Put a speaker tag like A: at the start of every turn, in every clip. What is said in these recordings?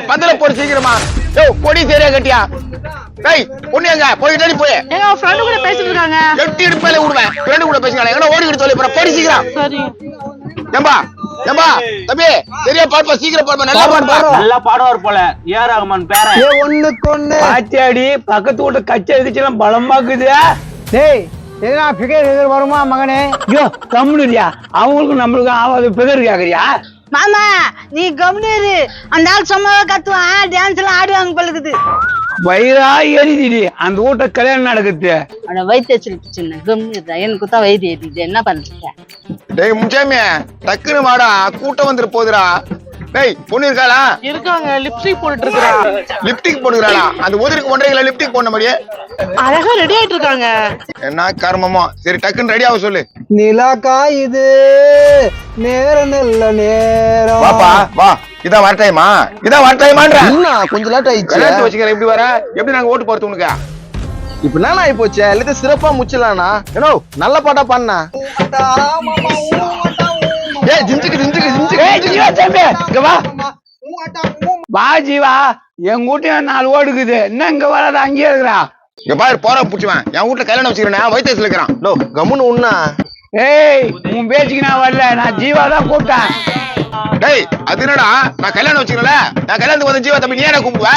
A: பந்தல போடு சீக்கிரமா. யோ பொடி சரியா கட்டியா? டேய் பொண்ணு எங்க போயிட்டு போய்
B: எங்க ஃப்ரெண்ட் கூட பேசிட்டு இருக்காங்க.
A: எட்டி இடுப்பேல விடுவேன். ஃப்ரெண்ட் கூட பேசினாங்க. எங்க ஓடிக்கிட்டு சொல்லி போற பொடி சீக்கிரம்.
B: சரி
A: ஏம்பா ஏம்பா தம்பி சரியா பாடுப்பா சீக்கிரம் பாடுப்பா. நல்லா பாடுப்பா.
C: நல்லா பாடுவார் போல ஏ ரஹ்மான் பேரன்.
D: ஏ ஒண்ணுக்கு
C: பாத்தியாடி பக்கத்து வீட்டு கச்சை எதிர்க்கலாம் பலமாக்குது.
D: டேய் எதுனா பிகர் எதிர் வருமா மகனே?
C: ஐயோ கம்முனியா அவங்களுக்கும் நம்மளுக்கும் ஆவாது பிகர் கேக்குறியா?
B: மாமா நீ கம்னீரு. அந்த ஆள் சும்மாவே கத்துவான். டான்ஸ் எல்லாம் ஆடுவாங்க பழுக்குது.
C: வயிறா எரிதிடி அந்த வீட்டை கல்யாணம் நடக்குது.
B: ஆனா வயிற்று சின்ன கம்னீர் எனக்கு தான் வயிறு ஏறிது. என்ன பண்றீங்க?
A: டேய் முஞ்சாமி டக்குனு வாடா கூட்டம் வந்துட்டு போகுதுடா. டேய் பொண்ணு இருக்காளா?
B: இருக்காங்க. லிப்ஸ்டிக் போட்டுட்டு இருக்கா.
A: லிப்டிக் போடுறாளா? அந்த ஊருக்கு 1.5 கிலோ லிப்டிக் போட முடியே.
B: அழகா ரெடி ஆயிட்டு இருக்காங்க.
A: என்ன கர்மமோ. சரி டக்குன்னு ரெடி ஆக சொல்லு.
D: நிலா காயுது நேரம் நல்ல நேரம்.
A: வாப்பா வா. இதான் வர டைமா? இதான் வர டைமான்ற.
D: என்ன கொஞ்சம் லேட் ஆயிடுச்சு.
A: கல்யாணத்தை வச்சுக்கிறேன். எப்படி வர? எப்படி நாங்க ஓட்டு போறது உனக்கு?
D: இப்ப என்ன ஆயி போச்சு? எல்லாத்தையும் சிறப்பா முச்சலானா? ஏனோ நல்ல பாட்டா பாடுனா. ஏய் ஜிஞ்சுக்கு ஜிஞ்சுக்கு
C: ஏய் ஜீவா
D: ஜிஞ்சுக்கு
C: தம்பி இங்க வா. வா ஜீவா என் வீட்டையும் 4 ஓடுக்குது. என்ன இங்க வராத அங்கேயே இருக்கிறா?
A: இங்க பாரு போற புடிச்சுவேன். என் வீட்டுல கல்யாணம் வச்சுக்கிறேன். வயிற்றுல இருக்கிறான்.
D: நோ கம்முன்னு உண்ணா.
C: ஏய் உன் பேச்சுக்கு நான் வரல. நான் ஜீவா தான் கூப்பிட்டேன்.
A: டேய் அது என்னடா? நான் கல்யாணம் வச்சுக்கிறேன்ல. நான் கல்யாணத்துக்கு வந்து ஜீவா தம்பி நீ என்ன கூப்பிடுவ?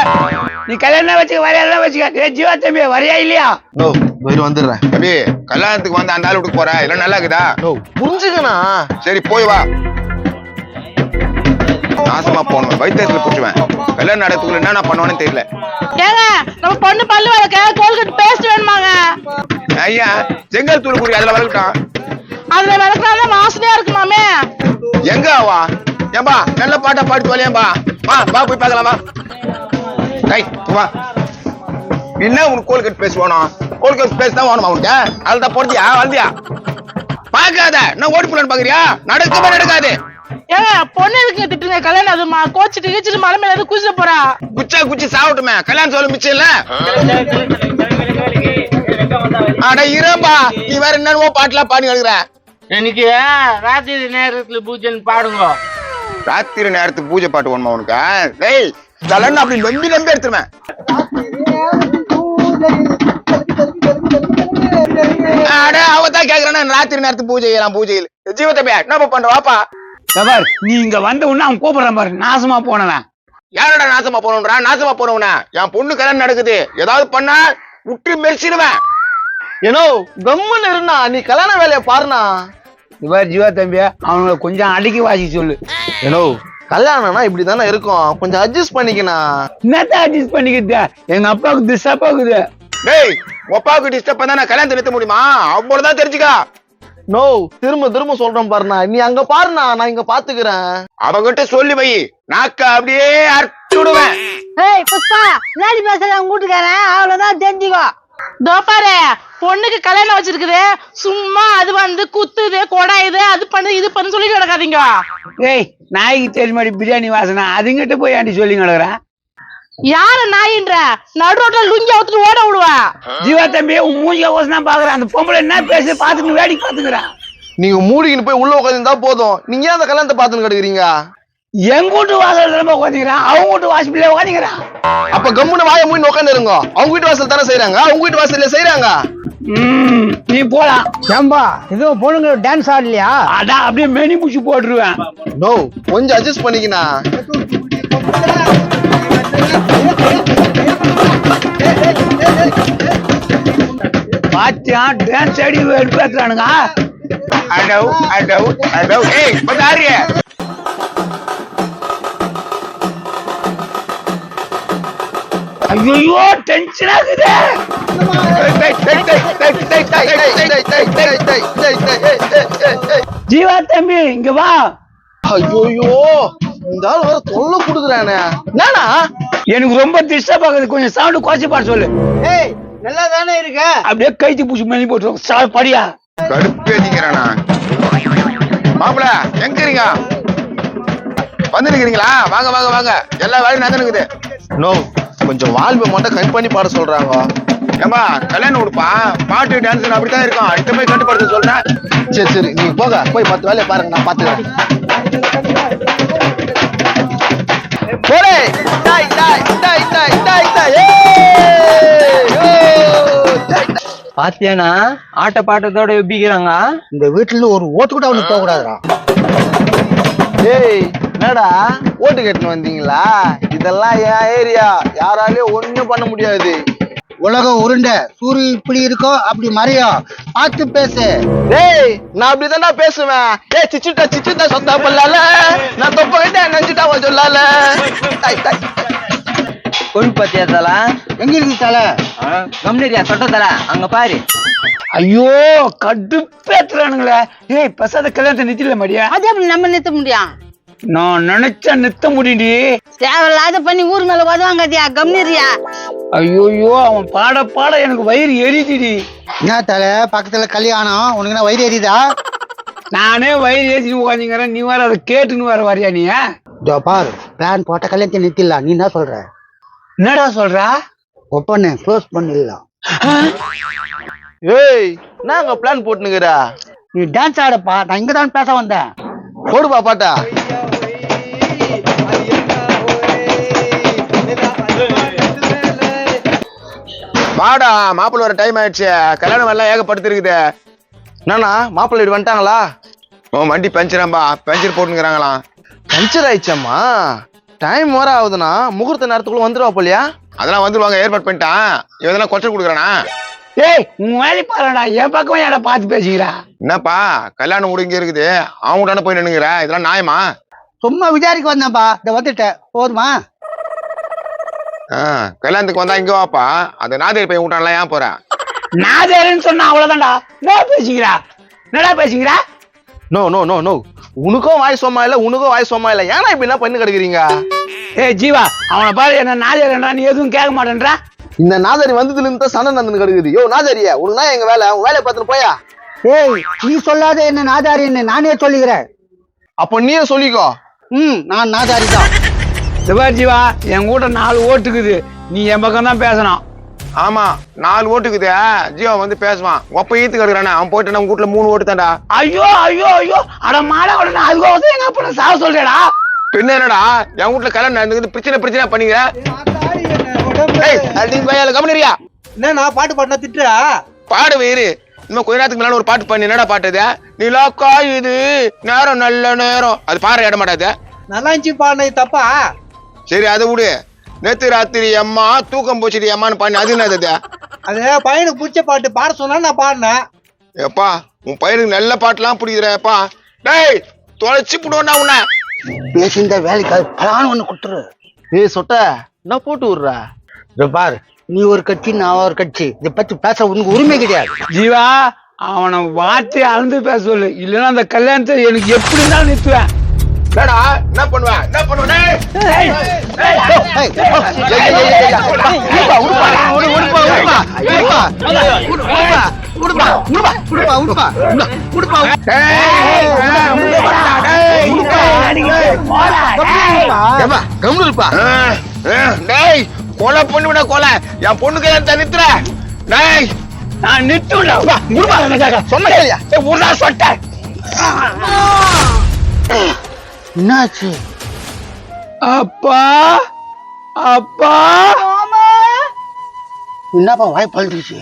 C: நீ கல்யாணம் வச்சுக்க வரையா வச்சுக்க. ஏ ஜீவா தம்பி வரையா இல்லையா?
D: நோ போயிட்டு வந்துடுறேன்.
A: தம்பி கல்யாணத்துக்கு வந்து அந்த ஆள் வீட்டுக்கு போற இல்ல நல்லா இருக்குதா?
D: நோ புரிஞ்சுக்கணா.
A: சரி போய் வா. நாசமா போனோம். வயிற்றுல புடிச்சுவேன். கல்யாணம் நடத்துக்குள்ள என்ன பண்ணுவானு தெரியல.
B: ஏங்க நம்ம பொண்ணு பல்லு வளர்க்க கோல்கட் பேஸ்ட் வேணுமாங்க?
A: ஐயா செங்கல் தூள் குறி அதுல வளர்க்கட்டான்.
B: அதுல வளர்க்கறாதான் வாசனையா இருக்குமாமே.
A: எங்க வா ஏம்பா நல்ல பாட்டா பாட்டு வரையம்பா. வா வா போய் பார்க்கலாமா? டேய் வா. என்ன உனக்கு கோல்கட் பேஸ்ட் வேணும்? கோல்கட் பேஸ்ட் தான் வேணுமா உனக்கு? அதுதான் போடுறியா வந்தியா? பாக்காத நான் ஓடி போலான்னு பாக்குறியா? நடக்கவே நடக்காது.
B: ஏங்க பொண்ணு எதுக்கு திட்டுங்க? கல்யாணம் அதுமா கோச்சிட்டு கீச்சிட்டு மலை மேல எதுவும் குதிச்சு போறா?
A: குச்சா குச்சி சாப்பிட்டுமே கல்யாணம் சொல்ல மிச்சம் இல்ல. அட இருப்பா நீ வேற என்னவோ பாட்டுலாம் பாடி எழுதுற.
C: எனக்கு ராத்திரி நேரத்துல பூஜைன்னு பாடுங்க.
A: ராத்திரி நேரத்துக்கு பூஜை பாட்டு வேணுமா உனக்கு? டேய் தலைன்னு அப்படி நம்பி நம்பி எடுத்துருவேன். அட அவதான் கேக்குறான் ராத்திரி நேரத்துக்கு பூஜை செய்யலாம். பூஜையில் ஜீவத்தப்பையா என்ன பண்ற? வாப்பா.
C: பாரு நீ இங்க வந்த உடனே அவன் கூப்பிடுறான் பாரு. நாசமா போனவன்.
A: யாரோட நாசமா போனவன்றா? நாசமா போனவனா? என் பொண்ணு கல்யாணம் நடக்குது. ஏதாவது பண்ணா விட்டு மெரிச்சிடுவேன்.
D: ஏனோ கம்முன்னு இருந்தா நீ கல்யாண வேலையை பாருனா.
C: இவர் ஜீவா தம்பி அவனுங்களை கொஞ்சம் அடக்கி வாசி சொல்லு.
D: ஏனோ கல்யாணம்னா இப்படிதானே இருக்கும். கொஞ்சம் அட்ஜஸ்ட் பண்ணிக்கணும்.
C: என்னத்த அட்ஜஸ்ட் பண்ணிக்கிட்ட? எங்க அப்பாவுக்கு டிஸ்டர்ப் ஆகுது.
A: டேய் ஒப்பாவுக்கு டிஸ்டர்ப் பண்ணா நான் கல்யாணத்தை நிறுத்த முடியுமா? அவ்வளவுதான் தெரிஞ்சுக்கா.
D: நோ திரும்ப திரும்ப சொல்றேன் பாருனா. நீ அங்க பாருனா நான் இங்க பாத்துக்கிறேன்.
A: அவகிட்ட சொல்லி வை. நாக்க அப்படியே அறுத்து விடுவேன்.
B: ஏய் புஷ்பா நாடி பேசுற உங்க வீட்டுக்காரன் அவ்வளவுதான் தெரிஞ்சுக்கோ. தோப்பாரு பொண்ணுக்கு கல்யாணம் வச்சிருக்குது. சும்மா அது வந்து குத்துது கொடாயுது அது பண்ணு இது பண்ணு சொல்லி கிடக்காதீங்க.
C: ஏய் நாய்க்கு தெரியுமாடி பிரியாணி வாசனை? அதுங்கிட்ட போய் ஆண்டி சொல்லி கிடக்குறேன்.
B: யார நாயின்ற? நடு ரோட்ல லுங்கி அவுத்துட்டு ஓட விடுவா.
C: ஜீவா தம்பி உன் மூஞ்சிய ஓசனா பாக்குறேன். அந்த பொம்பளை என்ன பேச பாத்துட்டு வேடிக்கை பாத்துக்கிறேன்.
D: நீங்க மூடிக்கின்னு போய் உள்ள உட்காந்துருந்தா போதும். நீங்க ஏன் அந்த கல்யாணத்தை பாத்துன்னு கிடக்குறீங்க?
C: எங்க வீட்டு வாசல் ரொம்ப உட்காந்துக்கிறான். அவங்க வீட்டு வாசல்ல உட்காந்துக்கிறான்.
D: அப்ப கம்முன்னு வாய மூடி உட்காந்து இருங்க. அவங்க வீட்டு வாசல் தானே செய்யறாங்க. அவங்க வீட்டு வாசல்ல செய்யறாங்க.
C: நீ போலாம்.
D: ஏம்பா இது பொண்ணுங்க டான்ஸ் ஆடலையா?
C: அதான் அப்படியே மெனி பூச்சி போட்டுருவேன்.
D: நோ கொஞ்சம் அட்ஜஸ்ட் பண்ணிக்கினா.
C: பாத்தியா டான்ஸ் ஆடி எடுப்பானுங்க.
A: அடவு அடவு அடவு. ஏய் பதாரிய
C: ஐயோ டென்ஷன் ஆகுது. ஜீவா தம்பி இங்க வா.
D: ஐயோ இந்த ஆள் வர தொல்லை கொடுக்குறானே. நானா
C: எனக்கு ரொம்ப டிஸ்டர்ப் ஆகுது. கொஞ்சம் சவுண்ட் குறைச்சு பாட சொல்லு.
D: ஏய் நல்லா தானே இருக்க.
C: அப்படியே கைத்து பூச்சி மணி போட்டு படியா
A: கடுப்பேதிக்கிறானா? மாப்பிள எங்க இருக்கீங்க? வந்து நிக்கிறீங்களா? வாங்க வாங்க வாங்க. எல்லா வேலையும் நடந்துக்குது.
D: நோ கொஞ்சம் வால்வை மட்டும் கட் பண்ணி பாட சொல்றாங்க.
A: ஏம்பா கல்யாணம் கொடுப்பா பாட்டு டான்ஸ் அப்படித்தான் இருக்கும். அடுத்த போய் கட்டுப்படுத்த சொல்றேன்.
D: சரி சரி நீங்க போக போய் 10 வேலையை பாருங்க. நான் பாத்துக்கிறேன். போடே
E: பாத்தியானா ஆட்ட பாட்டத்தோட எப்பிக்கிறாங்க.
F: இந்த வீட்டுல ஒரு ஓட்டு கூட அவனுக்கு போக கூடாதுடா.
D: ஏய் என்னடா ஓட்டு கேட்டுன்னு வந்தீங்களா? இதெல்லாம் என் ஏரியா, யாராலையும் ஒண்ணும் பண்ண முடியாது.
F: உலகம் உருண்டை, சூரிய இப்படி இருக்கோ அப்படி மறையும், பார்த்து பேசு.
D: டேய் நான் அப்படிதான்டா பேசுவேன். ஏய் சிச்சுட்டா சொத்தா பண்ணலால, நான் தொப்ப கிட்ட நஞ்சுட்டா சொல்லால.
E: கொண்டு பாத்தியா தல?
F: எங்க இருக்கு தலை?
E: கம்னரியா சொட்ட தல, அங்க பாரு.
C: ஐயோ கடுப்பேத்துறானுங்களே. ஏய் பசாத கல்யாணத்தை நித்தில மாடியா?
B: அது எப்படி நம்ம நிறுத்த முடியும்?
C: நான் நினைச்சா நிறுத்த முடியுடி.
B: தேவையில்லாத பண்ணி ஊர் மேல உதவாங்கதியா, கம்னிரியா.
C: ஐயோயோ அவன் பாட பாட எனக்கு வயிறு எரியுதுடி.
F: என்ன தலை, பக்கத்துல கல்யாணம், உனக்கு என்ன வயிறு எரியுதா?
C: நானே வயிறு ஏற்றின்னு உட்காந்துங்கிறேன், நீ வேற அதை கேட்டுன்னு வேற வரியா நீ?
F: இதோ பாரு, பிளான் போட்ட கல்யாணத்தை நிறுத்திடலாம். நீ என்ன சொல்ற?
C: என்னடா சொல்றா?
F: ஒப்பன்னு க்ளோஸ் பண்ணிடலாம்.
D: ஏய் நாங்க பிளான் போட்டுனுக்குறா.
F: நீ டான்ஸ் ஆடப்பா, நான் இங்க தான் பேச வந்தேன்.
D: போடுப்பா பாட்டா.
A: வாடா மாப்பிள்ள வர டைம் ஆயிடுச்சு, கல்யாணம் எல்லாம் ஏகப்படுத்தி இருக்குது.
D: என்னண்ணா மாப்பிள்ளை வீடு வந்துட்டாங்களா?
A: உன் வண்டி பஞ்சராம்பா, பஞ்சர் போட்டுங்கிறாங்களாம்.
D: பஞ்சர் ஆயிடுச்சாம்மா? டைம் வர ஆகுதுண்ணா, முகூர்த்த நேரத்துக்குள்ள வந்துடுவா போலியா?
A: அதெல்லாம் வந்துருவாங்க, ஏற்பாடு பண்ணிட்டான். இவன் கொச்சை கொடுக்குறானா?
C: ஏய் உன் வேலை பாருடா, என் பக்கம் ஏடா பார்த்து பேசிக்கிறா?
A: என்னப்பா கல்யாணம் கூட இங்க இருக்குது, அவங்க தானே போய் நின்னுங்கிற, இதெல்லாம் நியாயமா?
F: சும்மா விசாரிக்க வந்தேன்ப்பா, இதை வந்துட்டேன். போதுமா?
A: கல்யாணத்துக்கு வந்தா இங்க வாப்பா, அது நாதேரி பையன் விட்டான்லாம் ஏன் போற?
C: நாதேரன்னு சொன்னா அவ்வளவுதான்டா. என்ன பேசிக்கிறா? என்னடா பேசிக்கிறா?
D: நோ நோ நோ நோ, உனக்கும் வாய் சும்மா இல்ல, உனக்கும் வாய் சும்மா இல்ல. ஏன்னா இப்படி என்ன பண்ணி கிடக்குறீங்க?
C: ஏய் ஜீவா, அவனை பாரு, என்ன நாதேரன்றா, நீ எதுவும் கேட்க மாட்டேன்றா.
D: இந்த நாதாரி வந்ததுல இருந்து தான் சண்டை நடந்து கிடக்குது. யோ நாதாரியா, உனக்கு தான் எங்க வேலை, உன் வேலையை பார்த்துட்டு போயா.
F: ஏய் நீ சொல்லாத என்ன நாதாரின்னு நானே சொல்லிக்கிறேன்.
D: அப்ப நீயே சொல்லிக்கோ.
F: நான் நாதாரி தான்.
C: சிவார் ஜீவா, என் கூட 4 ஓட்டுக்குது, நீ என் பக்கம் தான் பேசணும்.
A: ஆமா 4 ஓட்டுக்குது, ஜீவா வந்து பேசுவான். ஒப்ப ஈத்து கடுக்குறானே, அவன் போயிட்டு நம்ம வீட்டுல 3 ஓட்டு தான்டா.
C: ஐயோ ஐயோ ஐயோ, அட மாட உடனே அதுக்கு எங்க அப்ப சாவ சொல்றேடா.
A: பின்ன என்னடா என் வீட்டுல கல்யாணம் நடந்துக்குது, பிரச்சனை பண்ணிக்கிற. கவனியா
F: என்ன நான் பாட்டு பாடினா திட்டுறா?
A: பாடு வேறு. இன்னும் கொஞ்ச நேரத்துக்கு முன்னாடி ஒரு பாட்டு பண்ணி, என்னடா பாட்டுது? நிலாக்கா இது நேரம் நல்ல நேரம், அது பாரு இட மாட்டாது.
F: நல்லா இருந்துச்சு பாடினது தப்பா?
A: சரி அதை விடு. நேத்து ராத்திரி அம்மா தூக்கம் போச்சுடி அம்மான்னு பாடி, அது என்னது?
F: அது பையனுக்கு பிடிச்ச பாட்டு பாட சொன்னா நான் பாடினேன்.
A: எப்பா உன் பையனுக்கு நல்ல பாட்டுலாம் பிடிக்கிறப்பா. டேய் தொலைச்சு போடுவோம்னா உன்ன.
F: பேசிந்த வேலைக்கு பலான்னு ஒண்ணு கொடுத்துரு.
D: ஏய் சொட்ட, என்ன போட்டு விடுற?
F: பாரு, நீ ஒரு கட்சி நான் ஒரு கட்சி, இதை பத்தி பேச உனக்கு உரிமை கிடையாது.
C: ஜீவா, அவனை வார்த்தை அளந்து பேச சொல்லு, இல்லைன்னா அந்த கல்யாணத்தை எனக்கு எப்படி இருந்தாலும் நிறுத்துவேன்.
A: என்ன பண்ணுவேன்? கொலை பொண்ணு விட கொலை, என் பொண்ணுக்கு நிறுத்துற.
C: நான் நிறுத்த சொன்ன சொட்டேன்.
F: என்னாச்சு?
C: அப்பா அப்பா,
F: என்னப்பா வாய் பழுதுச்சு?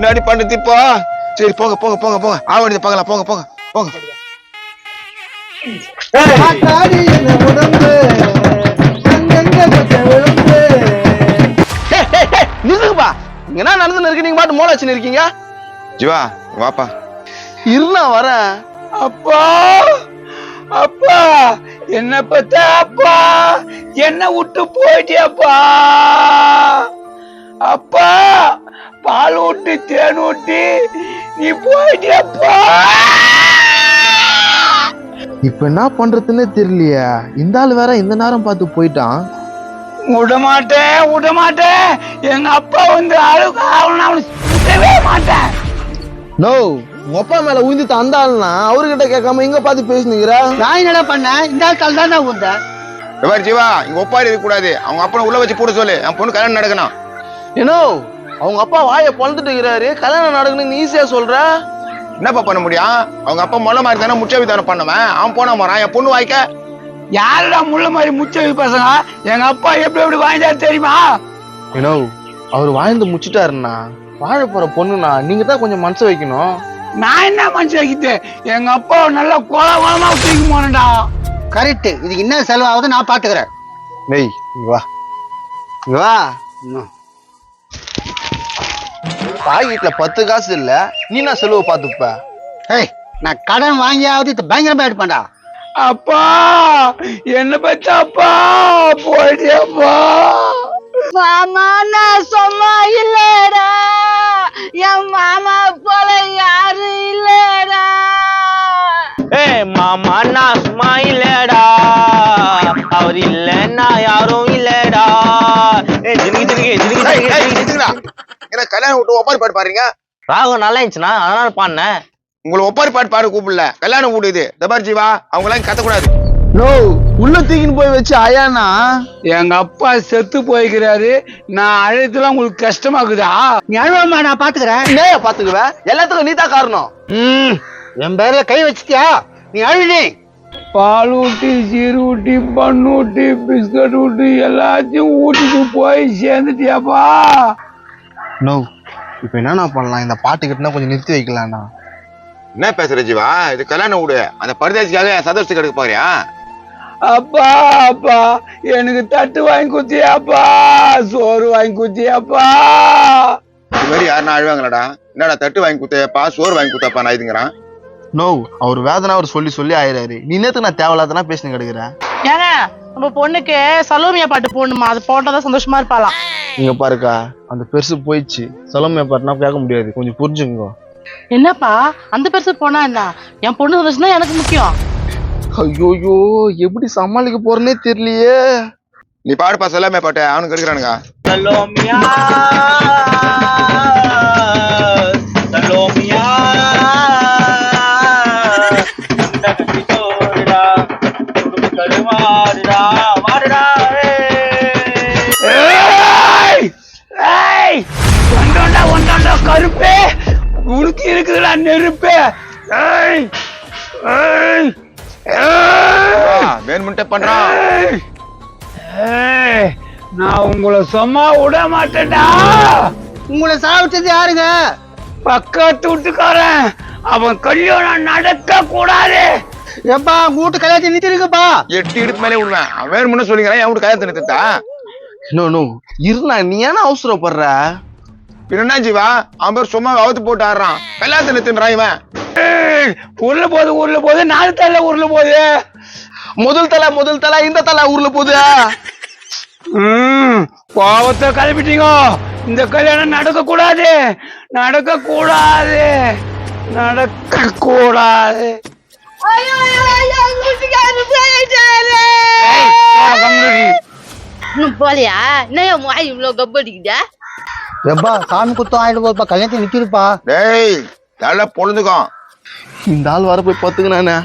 A: நடி பண்ணு இப்போ. சரி போங்க போங்க போங்க போங்க, ஆவடி பார்க்கலாம், போங்க போங்க போங்க.
D: நிறுத்துப்பா, இங்க என்ன நடந்து இருக்கு? நீங்க பாட்டு மோள வச்சுன்னு இருக்கீங்க.
A: ஜீவா வாப்பா.
D: இருண்ணா வரேன்.
C: அப்பா அப்பா, என்ன பத்த அப்பா, என்ன விட்டு போயிட்டியப்பா. அப்பா பால் ஊட்டி தேன் ஊட்டி நீ போயிட்டியப்பா.
D: இப்ப என்ன பண்றதுன்னே தெரியலையா? இந்த ஆள் வேற இந்த நேரம் பார்த்து போயிட்டான்.
C: விட மாட்டேன். எங்க அப்பா வந்து அழுக்கு ஆகணும், அவனுக்கு விடவே மாட்டேன்.
D: நோ, உங்க அப்பா மேல உயிர்ந்து அந்த ஆள்னா அவர்கிட்ட கேட்காம இங்க பார்த்து பேசுனீங்க.
F: நான் என்னடா பண்ணேன்? இந்த ஆள் கால் தான் உண்டேன்.
A: எவ்வாறு ஜீவா, இங்க ஒப்பாரி இருக்க கூடாது. அவங்க அப்பா உள்ள வச்சு போட சொல்லு, என் பொண்ணு கல்யாணம் நடக்கணும்.
D: ஏனோ அவங்க அப்பா வாயை பொழந்துட்டு இருக்கிறாரு, கல்யாணம் நடக்கணும்னு ஈஸியா சொல்ற.
A: என்னப்பா பண்ண முடியும்? அவங்க அப்பா மொள்ள மாதிரி தானே முச்சவி தானே பண்ணவன். அவன் போனா போறான், என் பொண்ணு வாய்க்க.
C: யாருடா முள்ள மாதிரி முச்சவி பசங்க? எங்க அப்பா எப்படி வாங்கிட்டாரு தெரியுமா?
D: ஏனோ அவர் வாழ்ந்து முச்சிட்டாருண்ணா. வாழ போற பொண்ணுண்ணா, நீங்க தான் கொஞ்சம் மனசு வைக்கணும்.
C: நான் என்ன மனுஷன் வைக்கிட்டு? எங்க அப்பா நல்லா கோலமா தூக்கி போனடா.
F: கரெக்ட். இதுக்கு என்ன செலவாகுது நான் பாத்துக்கிறேன்.
D: டேய் இங்க வா, இங்க வா. பாக்கெட்ல 10 காசு இல்ல, நீ நான் செலவு பாத்துப்ப.
F: ஏய், நான் கடன் வாங்கியாவது இது பயங்கரமா எடுப்பேன்டா.
C: அப்பா என்ன பச்சா அப்பா போயிட்டேப்பா.
B: மாமா நான் சும்மா இல்லடா, என் மாமா போல யாரும் இல்லடா.
E: ஏய் மாமா நான் சும்மா இல்லடா, அவர் இல்லன்னா யாரும் இல்லடா. ஏய்
A: இதுக்குடா என்ன கல்யாணம் விட்டு ஒப்பாரி பாட்டு பாடுறீங்க?
E: ராகம் நல்லா இருந்துச்சுன்னா அதனால பாடினேன்.
A: உங்களை ஒப்பாரி பாட்டு பாட கூப்பிடல, கல்யாணம் வீடு இது. தபார் ஜீவா, அவங்க எல்லாம் கத்தக்கூடாது.
D: நோ, உள்ள தூக்கின்னு போய் வச்சு ஆயானா.
C: எங்க அப்பா செத்து போய்க்கிறாரு, நான் அழைத்துல உங்களுக்கு கஷ்டமாக்குதா?
F: நீ அழுவாமா, நான் பாத்துக்கிறேன்.
D: என்னைய பாத்துக்குவ? எல்லாத்துக்கும் நீ தான் காரணம்.
F: என் பேர்ல கை வச்சிட்டியா? நீ அழுனி.
C: பால் ஊட்டி, சீர் ஊட்டி, பண்ணு ஊட்டி, பிஸ்கட் ஊட்டி எல்லாத்தையும் ஊட்டிட்டு போய் சேர்ந்துட்டியாப்பா.
D: நோ, இப்ப என்ன பண்ணலாம்? இந்த பாட்டு கிட்டனா கொஞ்சம் நிறுத்தி வைக்கலாம்ண்ணா.
A: என்ன பேசுற ஜீவா? இது கல்யாணம் வீடு. அந்த பரதேசிக்காக சந்தோஷத்துக்கு எடுக்க போறியா?
C: அப்பா அப்பா எனக்கு தட்டு வாங்கி குத்தியாப்பா, சோறு வாங்கி குத்தியாப்பா.
A: இது மாதிரி யாருன்னா அழுவாங்களாடா? என்னடா தட்டு வாங்கி குத்தையப்பா, சோறு வாங்கி குத்தாப்பா நான் இதுங்கிறான்.
D: நோ, அவர் வேதனை அவர் சொல்லி சொல்லி ஆயிராரு. நீ நேத்து நான் தேவையில்லாதனா பேசினு கிடக்குறேன்.
B: ஏங்க நம்ம பொண்ணுக்கு சலோமியா பாட்டு போடணுமா? அது போட்டாதான் சந்தோஷமா இருப்பாளாம்.
D: நீங்க பாருக்கா, அந்த பெருசு போயிடுச்சு. சலோமியா பாட்டுனா கேட்க முடியாது, கொஞ்சம் புரிஞ்சுங்க.
B: என்னப்பா அந்த பெருசு போனா என்ன? என் பொண்ணு சந்தோஷம் தான் எனக்கு முக்கியம்.
D: ஐயோயோ, எப்படி சமாளிக்க போறேன்னே தெரியலையே.
A: நீ பாடுப்பா சொல்லாமே பாட்டு, அவனுக்கு எடுக்கிறானுங்க.
E: சலோமியா சலோமியா
C: ஒன்றாண்டா கருப்பே, உனக்கு இருக்குதுடா நெருப்பே.
A: வேணும்ட்டே பண்றான்.
C: நான் உங்களை சும்மா விட மாட்டேன்டா.
F: உங்களை சாவிச்சது யாருங்க?
C: பக்கத்து வீட்டுக்காரன். அவன் கல்யாணம் நடக்க கூடாது.
F: எப்பா வீட்டு கல்யாணத்தை நிறுத்திருக்குப்பா.
A: 8 இடுப்பு மேலே விடுவேன். அவன் வேணும்னு சொல்லிக்கிறேன், என் வீட்டு கல்யாணத்தை நிறுத்தா?
D: நோ நோ, இருந்தா நீ ஏன்னா அவசரப்படுற?
A: என்ன ஜீவா, அவன் பேர் சும்மா அவுத்து போட்டு ஆடுறான். கல்யாணத்தை நிறுத்துன்றான் இவன்.
C: ஊர்ல போகுது 4 தலை ஊர்ல போகுது.
D: முதல் தலை இந்த தலை ஊர்ல போகுது.
C: கோவத்தை கிளப்பிட்டீங்க. இந்த கல்யாணம் நடக்க கூடாது.
B: போலியா? என்ன வாய் இவ்வளவு கப்படிக்குதா?
F: எப்பா சாமி குத்தம் ஆயிட்டு போப்பா, கல்யாணத்தை நிறுத்திருப்பா.
A: டேய் நல்லா பொழுதுக்கும்.
D: இந்த ஆள் வர போய் பத்துக்குனானே.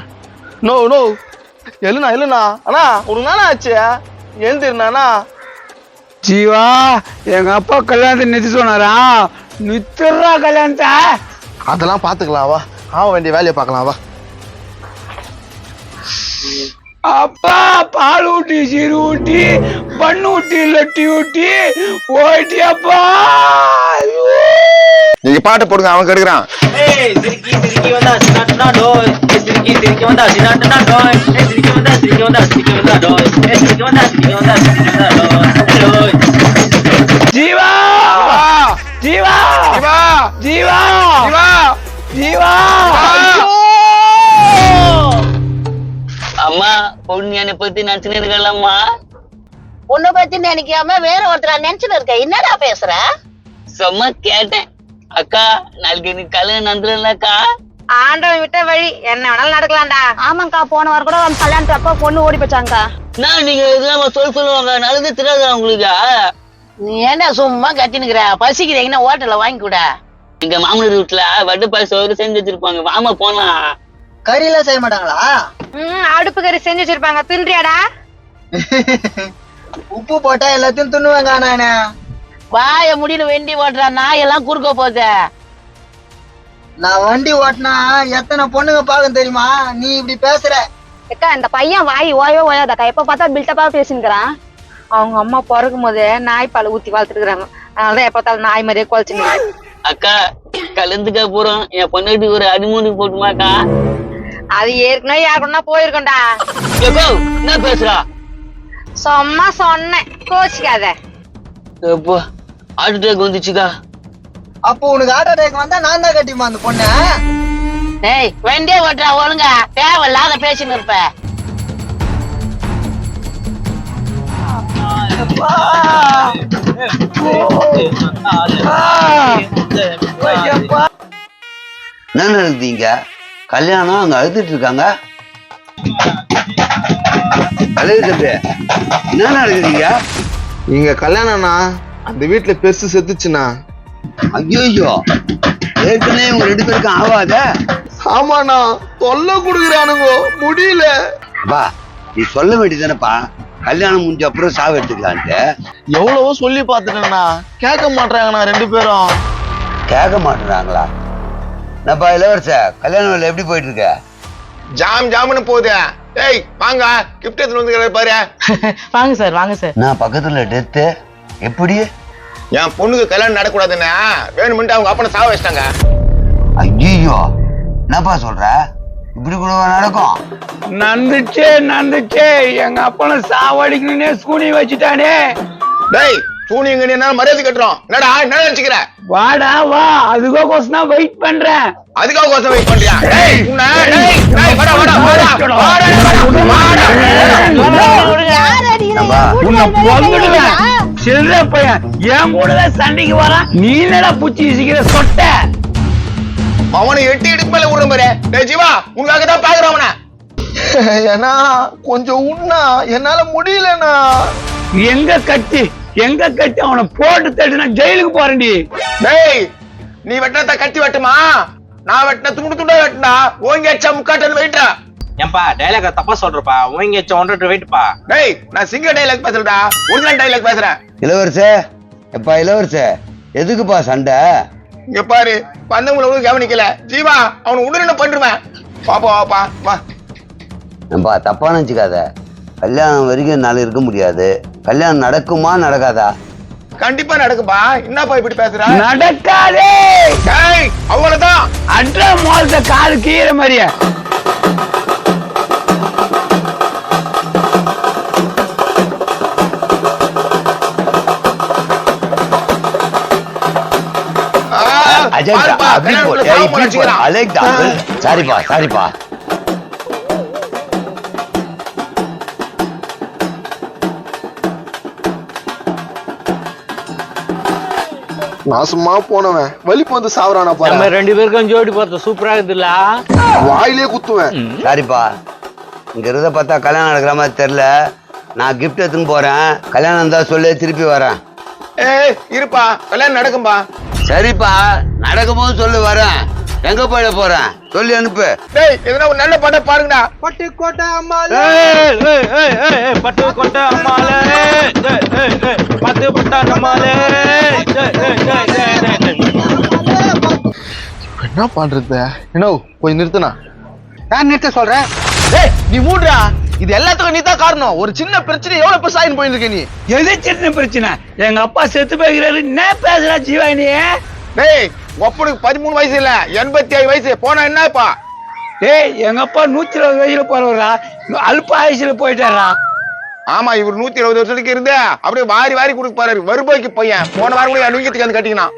D: நோ நோ, எழுனா அண்ணா, உனக்கு நானா ஆச்சு? எழுந்திருந்தானா?
C: ஜீவா, எங்க அப்பா கல்யாணத்தை நிறுத்தி சொன்னாரா? நிறுத்துறா கல்யாணத்தை.
D: அதெல்லாம் பாத்துக்கலாம் வா, ஆக வேண்டிய வேலையை பார்க்கலாம் வா.
C: அப்பா பால் ஊட்டி, சீர் ஊட்டி, பண்ணு ஊட்டி, லட்டி ஊட்டி போயிட்டியாப்பா.
A: நீங்க பாட்டு போடுங்க, அவன் கெடுக்கிறான்.
E: சிரிக்கி வந்தா சின்னாட்டனா டோய். சிரிக்கி வந்தா சின்னாட்டனா டோய். சிரிக்கி வந்தா டோய். சிரிக்கி வந்தா டோய்.
C: ஜீவா ஜீவா
A: ஜீவா
C: ஜீவா
A: ஜீவா
C: ஜீவா.
E: அம்மா பொண்ணு என்னை பத்தி நினைச்சுன்னு இருக்கலாம்மா.
B: உன்னை பத்தி நினைக்காம வேற ஒருத்தரா நினைச்சுன்னு இருக்க. என்னடா பேசுற?
E: சும்மா கேட்டேன். அக்கா நாளைக்கு எனக்கு கல்யாணம் நடந்துலக்கா.
B: ஆண்டவன் விட்ட வழி, என்ன வேணாலும் நடக்கலாம்டா. ஆமாக்கா, போன வாரம் கூட கல்யாணத்து அப்ப பொண்ணு ஓடி போச்சாங்கக்கா.
E: நான் நீங்க இதெல்லாம் சொல்லுவாங்க, நடந்து தெரியாதா உங்களுக்கு?
B: நீ ஏன்டா சும்மா கத்தினுக்குற? பசிக்கிறீங்கன்னா ஹோட்டல்ல வாங்கி கூட.
E: எங்க மாமனார் வீட்டுல வட்டு பாய் சோறு செஞ்சு வச்சிருப்பாங்க, வாமா போலாம்.
F: கறி எல்லாம் செய்ய மாட்டாங்களா?
B: அடுப்பு கறி செஞ்சு வச்சிருப்பாங்க, தின்றியாடா?
F: உப்பு போட்டா எல்லாத்தையும் துண்ணுவாங்க. நானே
B: வாய முடியல வெண்டி ஓட்டுறா, நாய் எல்லாம் குறுக்க போகுது.
F: நான் வண்டி ஓட்டினா எத்தனை பொண்ணுங்க பாக்கும் தெரியுமா? நீ இப்படி பேசுற.
G: அக்கா இந்த பையன் வாய் ஓயவே ஓயாதக்கா, எப்ப பார்த்தா பில்டப்பா பேசினுக்கிறான். அவங்க அம்மா பிறக்கும் போதே நாய் பால் ஊத்தி வளர்த்துருக்காங்க, அதனாலதான் எப்ப பார்த்தாலும் நாய் மாதிரியே குழச்சுங்க.
E: அக்கா கலந்துக்க போறோம், என் பொண்ணாட்டி ஒரு அடிமூடி போட்டுமாக்கா.
G: அது ஏற்கனவே யாருக்குன்னா போயிருக்கோண்டா.
E: என்ன பேசுறா?
G: சும்மா சொன்னேன், கோச்சிக்காத.
E: எப்போ ஹார்ட் அட்டாக் வந்துச்சுக்கா.
F: அப்போ உனக்கு ஹார்ட் அட்டாக் வந்தா நான் தான் கட்டிமா அந்த பொண்ணு.
B: ஏய் வண்டியே ஓட்டுறா ஒழுங்கா, தேவையில்லாத பேசின்னு இருப்ப.
H: என்ன நடக்குதுங்க? கல்யாணம் அங்க அழுதுட்டு இருக்காங்க. அழுது என்ன நடக்குதுங்க?
D: இங்க கல்யாணம்னா அந்த வீட்டுல பெருசு செத்துச்சுண்ணா.
H: ஐயோ ஏற்கனவே உங்க 2 பேருக்கும் ஆவாத.
D: ஆமாண்ணா, தொல்லை கொடுக்குறானுங்க, முடியல.
H: அப்பா நீ சொல்ல வேண்டியதானப்பா, கல்யாணம் முடிஞ்ச அப்புறம் சாவு எடுத்துக்கலான்ட்டு.
D: எவ்வளவோ சொல்லி பாத்துட்டேண்ணா, கேட்க மாட்டாங்கண்ணா 2 பேரும்.
H: கேட்க மாட்டேறாங்களா? என்னப்பா இளவரச, கல்யாண வேலை எப்படி போயிட்டு இருக்க?
A: ஜாம் ஜாமுன்னு போகுது. ஏய் வாங்க, கிஃப்ட் எடுத்துட்டு வந்து பாரு.
B: வாங்க சார் வாங்க சார்.
H: நான் பக்கத்துல டெத்து எப்படி?
A: என் பொண்ணுக்கு கல்யாணம் நடக்கூடாதுன்னு வேணுமென்ட்டு அவங்க அப்பனை சாவ வச்சிட்டாங்க.
H: ஐயோ என்னப்பா சொல்ற? இப்படி கூட நடக்கும்?
C: நந்துச்சே எங்க அப்பனை சாவடிக்கணும்னே ஸ்கூனி வச்சுட்டானே.
A: டேய் சூனியங்க என்ன மரியாதை கட்டுறோம். என்னடா என்ன நினைச்சுக்கிற?
C: வாடா வா, அதுக்கோசம் தான் வெயிட் பண்றேன்.
A: அதுக்காக கோசம் வெயிட் பண்றியா? டேய் உன்னை டேய் டேய் வாடா வாடா வாடா
C: உன்னை பொங்குடுவேன். சில்ற பையன் என் கூட சண்டைக்கு வரான், நீ என்னடா பூச்சி வீசிக்கிற சொட்ட?
A: அவனை 8 இடுப்பு மேல விடுற பாரு. டேய் ஜீவா, உனக்காக தான் பாக்குறேன் அவனை.
D: ஏன்னா கொஞ்சம் உண்ணா, என்னால முடியலண்ணா.
C: எங்க கட்டி அவனை போட்டு தட்டினா ஜெயிலுக்கு போறேன்டி.
A: டேய் நீ வெட்டினத கட்டி வெட்டுமா? நான் வெட்டின துண்டு துண்டா வெட்டினா ஓங்கி அச்சா 3/4 டன் வெயிட்டா.
I: ஏன்பா டைலாக தப்பா சொல்றப்பா, ஓங்கி 100 வெயிட்பா.
A: டேய் நான் சிங்கிள் டைலாக் பேசுறடா, ஒரிஜினல் டைலாக் பேசுறேன்.
H: இளவரச எப்பா இளவரச, எதுக்குப்பா சண்டை?
A: இங்க பாரு, பந்தவங்களை ஒழுங்கு கவனிக்கல. ஜீவா அவனை உடனே பண்ணிருவேன். பாப்பா வாப்பா வா.
H: ஏன்பா தப்பா நினைச்சுக்காத, கல்யாணம் வரைக்கும் என்னால இருக்க முடியாது. கல்யாணம் நடக்குமா நடக்காதா?
A: கண்டிப்பா நடக்குப்பா. என்னப்பா இப்படி பேசுற?
C: நடக்காதே.
A: டேய் அவ்வளவுதான்.
C: அட்ர மோல்த கால் கீரை மாதிரியா.
H: சாரிப்பா.
D: நாசமா போனவன் வலிப்பு வந்து சாவறானா பாரு.
I: நம்ம 2 பேருக்கும் ஜோடி பார்த்தா சூப்பரா இருக்குதுல்ல.
D: வாயிலே குத்துவேன்.
H: சாரிப்பா, இங்க இருந்த பார்த்தா கல்யாணம் நடக்கிற மாதிரி தெரியல. நான் கிஃப்ட் எடுத்துன்னு போறேன், கல்யாணம் இருந்தா சொல்லி திருப்பி வரேன்.
A: ஏய் இருப்பா, கல்யாணம் நடக்கும்பா.
H: சரிப்பா, நடக்கும்போது சொல்லு வரேன். எங்க போயிட போறேன் சொல்லி அனுப்பு.
A: டேய் எதனா ஒரு நல்ல பாட்டை பாருங்கடா.
F: பட்டுக்கோட்டை அம்மாளே,
I: பட்டுக்கோட்டை அம்மாளே, பட்டுக்கோட்டை அம்மாளே.
D: என்ன பண்றது? என்ன கொஞ்சம் நிறுத்துனா?
F: நான் நிறுத்த சொல்றேன்.
D: டேய் நீ மூடுறா, இது எல்லாத்துக்கும் நீ தான் காரணம். ஒரு சின்ன பிரச்சனை எவ்வளவு பெருசா ஆயின்னு போயிருக்க நீ.
C: எது சின்ன பிரச்சனை? எங்க அப்பா செத்து போகிறாரு, என்ன பேசுறா ஜீவா நீ?
A: டேய் ஒப்பனுக்கு 13 வயசு இல்ல 87 வயசு. போனா என்னப்பா?
C: டேய் எங்க அப்பா 120 வயசுல போறவரா, அல்ப ஆயுசுல போயிட்டாரா.
A: ஆமா இவர் 120 வருஷத்துக்கு இருந்து அப்படியே வாரி கொடுக்க போறாரு. வருபாய்க்கு பையன். போன வாரம் கூட நுங்கியத்துக்கு வந்து கட்டிக்கினான்.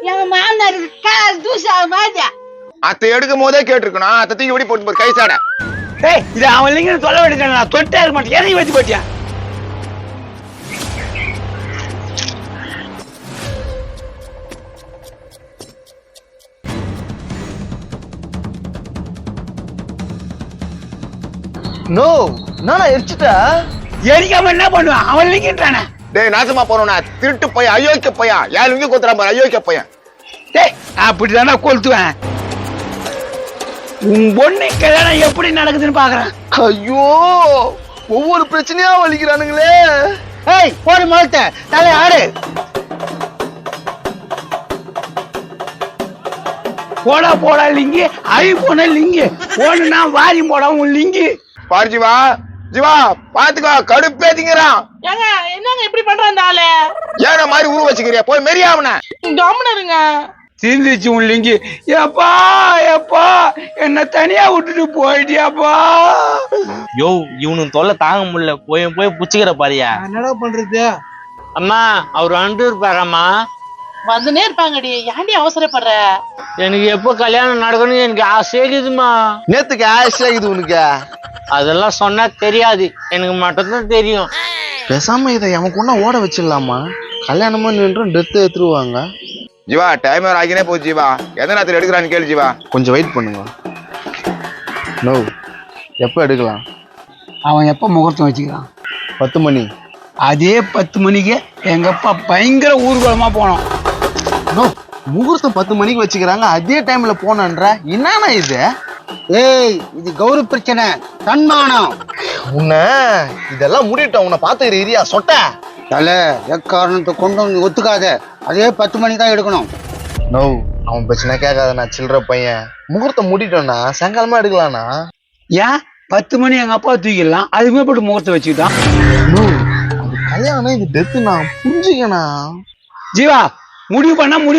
B: எங்க மாமனார் கால் தூசா மாதிரி
A: அத்தை எடுக்கும் போதே கேட்டிருக்கணும். அத்தை தூக்கி ஓடி போட்டு போற கை சாட.
C: டேய் இது அவன் இல்லைங்கன்னு சொல்ல வேண்டியது, நான் தொட்டே இருக்க மாட்டேன். எதையும் வச்சு போட்டியா?
D: நோ நானா எரிச்சுட்டா?
C: எரிக்காம என்ன பண்ணுவான்? அவன் இல்லைங்கன்றானே.
A: டேய் நாசமா போறவனா, திருட்டு பையன், அயோக்கிய பையன். யார் இங்க கொத்துறா பாரு, அயோக்கிய பையன்.
C: டேய் அப்படிதானே கொளுத்துவேன். உன் பொண்ணு கல்யாணம் எப்படி நடக்குதுன்னு பாக்குறேன்.
D: ஐயோ ஒவ்வொரு பிரச்சனையா வலிக்கிறானுங்களே.
F: ஏய் போடு முகத்தை, தலை ஆடு.
C: போடா போடா லிங்கி அழி போன லிங்கி போனா வாரி போடா உன் லிங்கி.
A: பாரு ஜீவா, ஜீவா பாத்துக்கோ, கடுப்பேத்திங்கிறான்.
B: ஏங்க என்னங்க இப்படி பண்ற அந்த ஆளு?
A: ஏன மாதிரி உருவ வச்சுக்கிறியா? போய் மெரியா அவனை.
B: கம்முன்னு இருங்க.
C: சிந்திச்சு உன் லிங்கி. ஏப்பா ஏப்பா என்ன தனியா விட்டுட்டு போயிட்டியாப்பா.
I: யோ இவனு தொல்லை தாங்க முடியல, போய் போய் புச்சுக்கிற பாரியா.
F: என்னடா பண்றது?
I: அம்மா அவர் வந்துட்டு இருப்பாரம்மா.
B: வந்துனே இருப்பாங்கடி, ஏன்டி அவசரப்படுற?
I: எனக்கு எப்போ கல்யாணம் நடக்கணும்னு எனக்கு ஆசைக்குதுமா.
D: நேத்துக்கு ஆஷா இது உனக்கு
I: அதெல்லாம் சொன்னா தெரியாது, எனக்கு மட்டும்தான் தெரியும்.
D: பேசாம இதை எனக்கு ஒன்னா ஓட வச்சிடலாமா? கல்யாணமா நின்றும் டெத்து எடுத்துருவாங்க.
A: ஜீவா டைம் ஆகினே போச்சு ஜீவா, எந்த நேரத்தில் எடுக்கிறான்னு கேளு ஜீவா.
D: கொஞ்சம் வெயிட் பண்ணுங்க. நோ, எப்போ எடுக்கலாம்?
C: அவன் எப்ப முகூர்த்தம் வச்சுக்கிறான்?
D: 10 மணி.
C: அதே 10 மணிக்கு எங்க அப்பா பயங்கர ஊர்வலமா போனோம்.
D: நோ, முகூர்த்தம் 10 மணிக்கு வச்சுக்கிறாங்க, அதே டைம்ல போனன்ற என்னன்னா இது?
F: ஏய், இது கௌரவ பிரச்சனை, சன்மானம்.
D: உன்னை இதெல்லாம் முடிட்டோம், உன்னை பாத்துக்கிற ஏரியா சொட்ட
F: தல எக்காரணத்தை கொண்டு வந்து ஒத்துக்காத. அதே 10 மணிக்கு தான் எடுக்கணும்.
D: நோ, அவன் பிரச்சனை கேட்காத, நான் சில்லற பையன். முகூர்த்தம் முடிட்டோம்னா சாயங்காலமா எடுக்கலாம்னா.
C: ஏன் 10 மணி எங்க அப்பா தூக்கிடலாம், அதுமே போட்டு முகூர்த்தம் வச்சுக்கிட்டான்.
D: நோ, அது கல்யாணம், இது டெத்து, நான் புரிஞ்சுக்கணும்.
C: ஜீவா முடிவு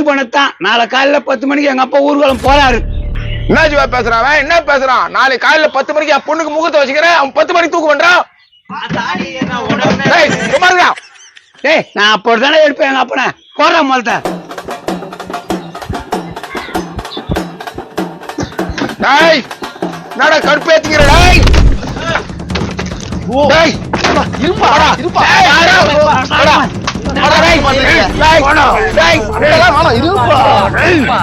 C: பண்ணத்தான். நாளை காலையில 10 மணிக்கு எங்க அப்பா ஊர்வலம் போறாரு.
A: என்ன ஜீவா பேசுறான் அவன்? என்ன பேசுறான்? நாளைக்கு காலையில 10 மணிக்கு என் பொண்ணுக்கு முகூர்த்தம் வச்சுக்கிறேன், அவன் 10 மணிக்கு தூக்கு பண்றான். டேய், சும்மா இருடா.
C: ஏய், நான் அப்படித்தானே எடுப்பேன் எங்க அப்பனை. போற மலத்த.
A: டேய், என்னடா கடுப்பேத்திக்கிற? டேய் டேய்
D: இருப்பா இருப்பா.
A: டேய், யாரா? வாடா. வாடா, டேய். டேய், வாடா. டேய்,
D: இருப்பா.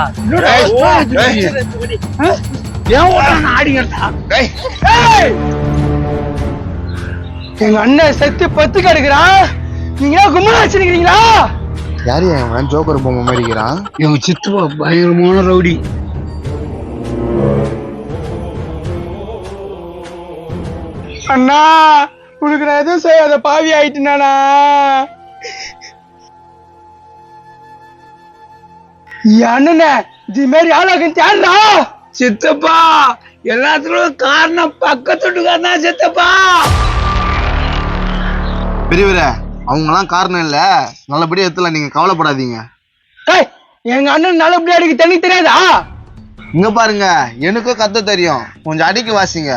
A: டேய்,
C: ஏன் ஓட்டான் ஆடிக்கிறா?
A: டேய்.
C: எங்க அண்ணன் செத்து 10 கிடக்குறான், நீங்க கும்பலா வச்சிருக்கீங்களா?
D: யாரு அவன்? ஜோக்கர் பொம்மை மாதிரி இருக்கிறான்.
C: எங்க சித்துவா பயங்கரமான ரவுடி. அண்ணா உனக்கு நான் எதுவும் செய்யாத பாவி ஆயிட்டுனானா? அண்ணன இது மாதிரி ஆளாக்குன்னு தேடுறா. சித்தப்பா எல்லாத்துக்கும் காரணம் பக்கத்துட்டுக்காரனா சித்தப்பா.
D: பெரியவரே, அவங்கலாம் காரணம் இல்ல, நல்லபடியா எடுத்துல, நீங்க கவலைப்படாதீங்க.
C: ஏய், எங்க அண்ணன் நல்லபடியா அடிக்க தண்ணி தெரியாதா?
D: இங்க பாருங்க, எனக்கும் கத்த தெரியும், கொஞ்சம் அடிக்க வாசிங்க.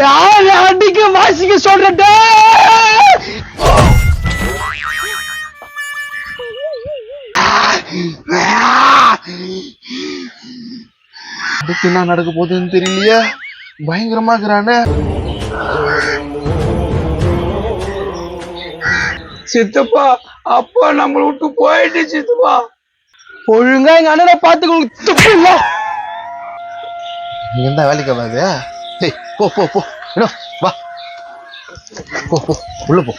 C: யாரு அடிக்க வாசிக்க சொல்றே?
D: அடுத்து என்ன நடக்க போகுதுன்னு தெரியலையே, பயங்கரமா இருக்கிறானே.
C: சித்தப்பா அப்பா நம்மள விட்டு போயிட்டு சித்தப்பா. ஒழுங்கா எங்க அண்ணனை பாத்துக்கணும். துப்பு இல்ல.
D: நீ எந்த வேலைக்கு ஆகாது. ஏய், போ போ போ, விடு, வா, போ போ, உள்ள போ.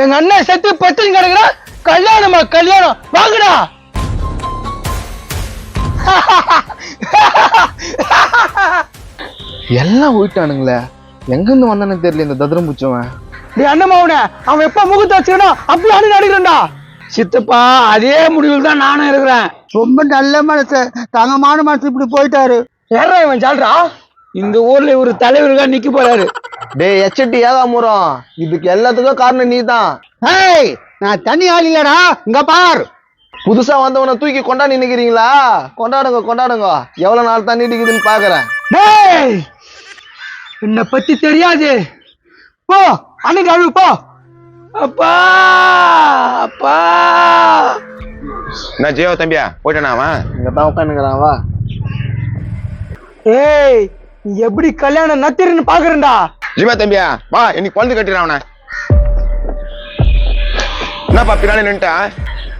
C: எங்க அண்ணன் செத்து 10 கிடக்குறா, கல்யாணமா கல்யாணம், வாங்கடா.
D: எல்லாம் போயிட்டானுங்களே, எங்க இருந்து வந்தானு தெரியல இந்த ததிரம் பூச்சவன்.
C: நீ அண்ணமாவன அவன் எப்ப முகத்தை வச்சுக்கணும் அப்படி அண்ணன் அடிக்கிறா. சித்தப்பா அதே முடிவில் தான் நானும் இருக்கிறேன்.
F: ரொம்ப நல்ல மனசு, தங்கமான மனசு இப்படி போயிட்டாரு.
C: யாரா இவன் சொல்றா? இந்த ஊர்ல ஒரு தலைவருக்கா நிக்க போறாரு.
D: டேய் எச்சட்டி ஏகாமுறம், இதுக்கு எல்லாத்துக்கும் காரணம் நீ தான்.
F: ஏய், நான் தனி ஆள் இல்லடா, இங்க பார்.
D: புதுசா வந்தவனை தூக்கி கொண்டாடி நிக்கிறீங்களா? கொண்டாடுங்க கொண்டாடுங்க, எவ்வளவு நாள் தண்ணி அடிக்குதுன்னு பாக்குறேன்.
C: டேய், என்னை பத்தி தெரியாது, போ அன்னைக்கு அழுவு போ. அப்பா அப்பா.
A: என்ன ஜீவா தம்பியா போயிட்டானா அவன்?
D: இங்கதான் உட்காந்துக்கிறான், வா.
C: ஏய், நீ எப்படி கல்யாணம் நத்திருன்னு பாக்குறேன்டா.
A: ஜீவா தம்பியா வா, இன்னைக்கு குழந்தை கட்டிடுறான் அவனை. என்னப்பா பின்னாடி நின்ட்டா?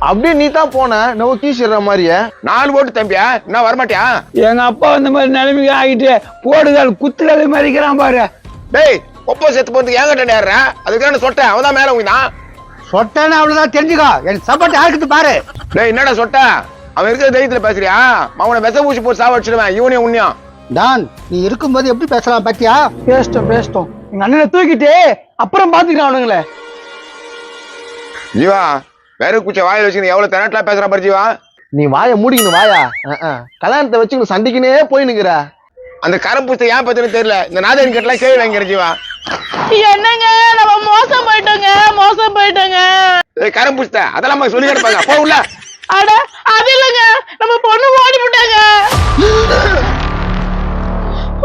D: அப்படியே நீ தான் போன நோ கீசிடுற மாதிரியே.
A: 4 ஓட்டு தம்பியா, என்ன வரமாட்டியா?
C: எங்க அப்பா இந்த மாதிரி நிலைமைக்கு ஆகிட்டு போடுதல் குத்துறது மாதிரிக்கிறான் பாரு.
A: டேய், ஒப்போ செத்து போறதுக்கு ஏங்கிட்ட நேர்ற, அதுக்கு சொட்டேன், அவதான் மேல உயிதான்.
F: சொட்டேன்னு அவ்வளவுதான் தெரிஞ்சுக்கோ, என் சப்போர்ட் யாருக்குது பாரு.
A: டேய் என்னடா சொட்ட, அவன் இருக்கிற தைரியத்துல பேசுறியா? அவனை விச ஊசி போட்டு சாவடிச்சிடுவேன், இவனையும் உன்னையும்.
F: டான், நீ இருக்கும்போது எப்படி பேசலாம் பாத்தியா?
C: பேசிட்டோம். எங்க அண்ணனை தூக்கிட்டு
D: அப்புறம் பாத்துக்கலாம் அவனுங்களே.
A: ஜீவா வேற குச்ச வாயில வச்சுக்கின்னு எவ்வளவு தெனாட்டலா பேசுற பாரு ஜீவா.
D: நீ வாயை மூடிக்கணும் வாயா. கல்யாணத்தை வச்சுக்கணும் சண்டைக்குனே போய் நிக்கிற.
A: அந்த கரம்பூசத்தை ஏன் பத்தினு தெரியல. இந்த நாதன் கிட்ட எல்லாம் கேள்வி வாங்கிற ஜீவா.
B: என்னங்க நம்ம மோசம் போயிட்டோங்க.
A: கரம்பூசத்தை அதெல்லாம் சொல்லி கிடப்பாங்க போ உள்ள.
B: அட அது இல்லங்க, நம்ம பொண்ணு ஓடி விட்டாங்க.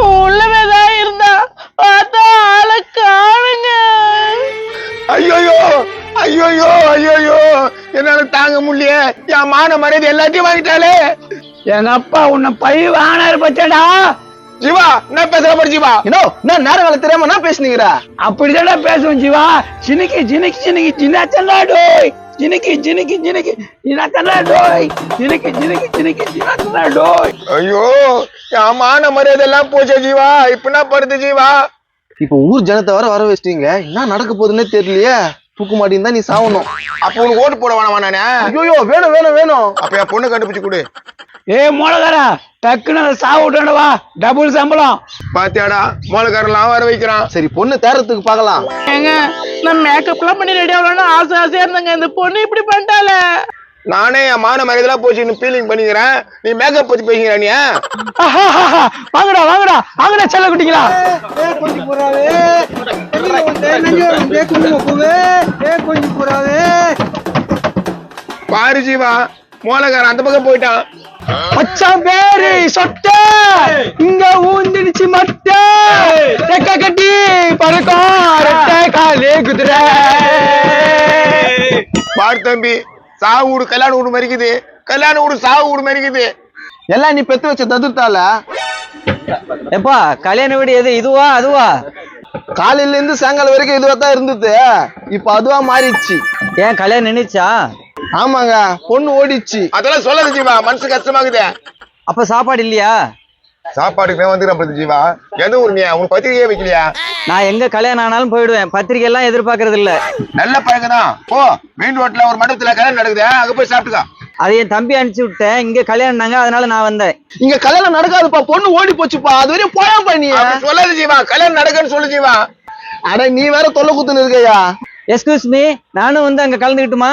B: உள்ளவேதான் இருந்தா பார்த்தா ஆளை காணுங்க.
A: ஐயோ என்னால தாங்க முடியல. என் மான மரியாதை எல்லாத்தையும் வாங்கிட்டாலே.
C: எங்க அப்பா உன்னை பை வாங்கினாரு பச்சடா.
A: ஜீவா என்ன பேசுற பாரு ஜீவா.
D: நான் நேரம் வேலை தெரியாம நான் பேசுனீங்கடா.
C: அப்படிதான்டா பேசுவோம் ஜீவா. சினிக்கி சின்ன தன்னாடோய். சினிக்கி சின்ன தன்னாடோய். சினிக்கி சின்ன தன்னாடோய்.
A: ஐயோ என் மான மரியாதை எல்லாம் போச்சே ஜீவா. இப்ப என்ன படுது ஜீவா.
D: இப்ப ஊர் ஜனத்தை வர வச்சிட்டீங்க. என்ன நடக்க போகுதுன்னே தெரியலையே. தூக்கு மாட்டின்னு தான் நீ சாவணும்.
A: அப்ப உனக்கு ஓட்டு போட வேணாமா நானே?
D: ஐயோ வேணும்.
A: அப்ப என் பொண்ணு கண்டுபிடிச்சு கொடு.
C: மோளகாரா டக்குன்னு சாவிட்டா டபுள் சம்பளம்.
A: பாத்தியாடா மோளக்காரெல்லாம் வர வைக்கிறான்.
D: சரி பொண்ணு தேரத்துக்கு பாக்கலாம்.
B: ஏங்க நான் மேக்கப் எல்லாம் பண்ணி ரெடி ஆகலாம்னு ஆசையா இருந்தேங்க. இந்த பொண்ணு இப்படி பண்ணிட்டால.
A: நானே என் மான மரியாதை போச்சு ஃபீலிங் பண்ணிக்கிறேன். நீ மேக்கப் பத்தி பேசுகிற நீ.
C: வாங்கடா செல்ல குட்டிங்களா.
A: பாரு ஜீவா மோளக்காரன் அந்த பக்கம் போயிட்டான்.
C: மச்சான் பேரு சொட்ட இங்க ஊந்திடுச்சு மட்ட தெக்க கட்டி பறக்கும் காலே குதிரை.
A: பாரு தம்பி சாவு வீடு கல்யாண வீடு மறிக்குது. கல்யாண வீடு சாவு வீடு மறிக்குது.
D: எல்லாம் நீ பெத்து வச்ச ததுர்த்தால.
E: எப்பா கல்யாண வீடு எது இதுவா அதுவா?
D: காலையில இருந்து சாயங்காலம் வரைக்கும் இதுவா தான் இருந்தது. இப்ப அதுவா மாறிடுச்சு.
E: ஏன் கல்யாணம் நின்னுச்சா?
D: ஆமாங்க பொண்ணு ஓடிச்சு.
A: அதெல்லாம் சொல்லாத ஜீவா, மனசு கஷ்டமாகுது.
E: அப்ப சாப்பாடு இல்லையா?
A: சாப்பாடுக்கு வந்துடுறேன் ஜீவா. எந்த ஊர் நீ? உனக்கு பத்திரிகையே வைக்கலையா?
E: நான் எங்க கல்யாணம் ஆனாலும் போயிடுவேன். பத்திரிகை எல்லாம் எதிர்பார்க்கறது இல்ல.
A: நல்ல பழக்கம் தான். போ மெயின் ரோட்ல ஒரு மண்டபத்துல கல்யாணம் நடக்குது, அங்க போய் சாப்பிட்டுக்கா.
E: அதை என் தம்பி அனுப்பிச்சு விட்டேன். இங்க கல்யாணம்னாங்க, அதனால நான் வந்தேன்.
D: இங்க கல்யாணம் நடக்காதுப்பா, பொண்ணு ஓடி போச்சுப்பா. அது வரையும் போயாப்பா நீ.
A: சொல்லாத ஜீவா, கல்யாணம் நடக்குன்னு சொல்லு ஜீவா.
D: அட நீ வேற தொல்லை குத்துன்னு இருக்கையா.
E: எஸ்கியூஸ் மீ, நானும் வந்து அங்க கலந்துக்கிட்டுமா?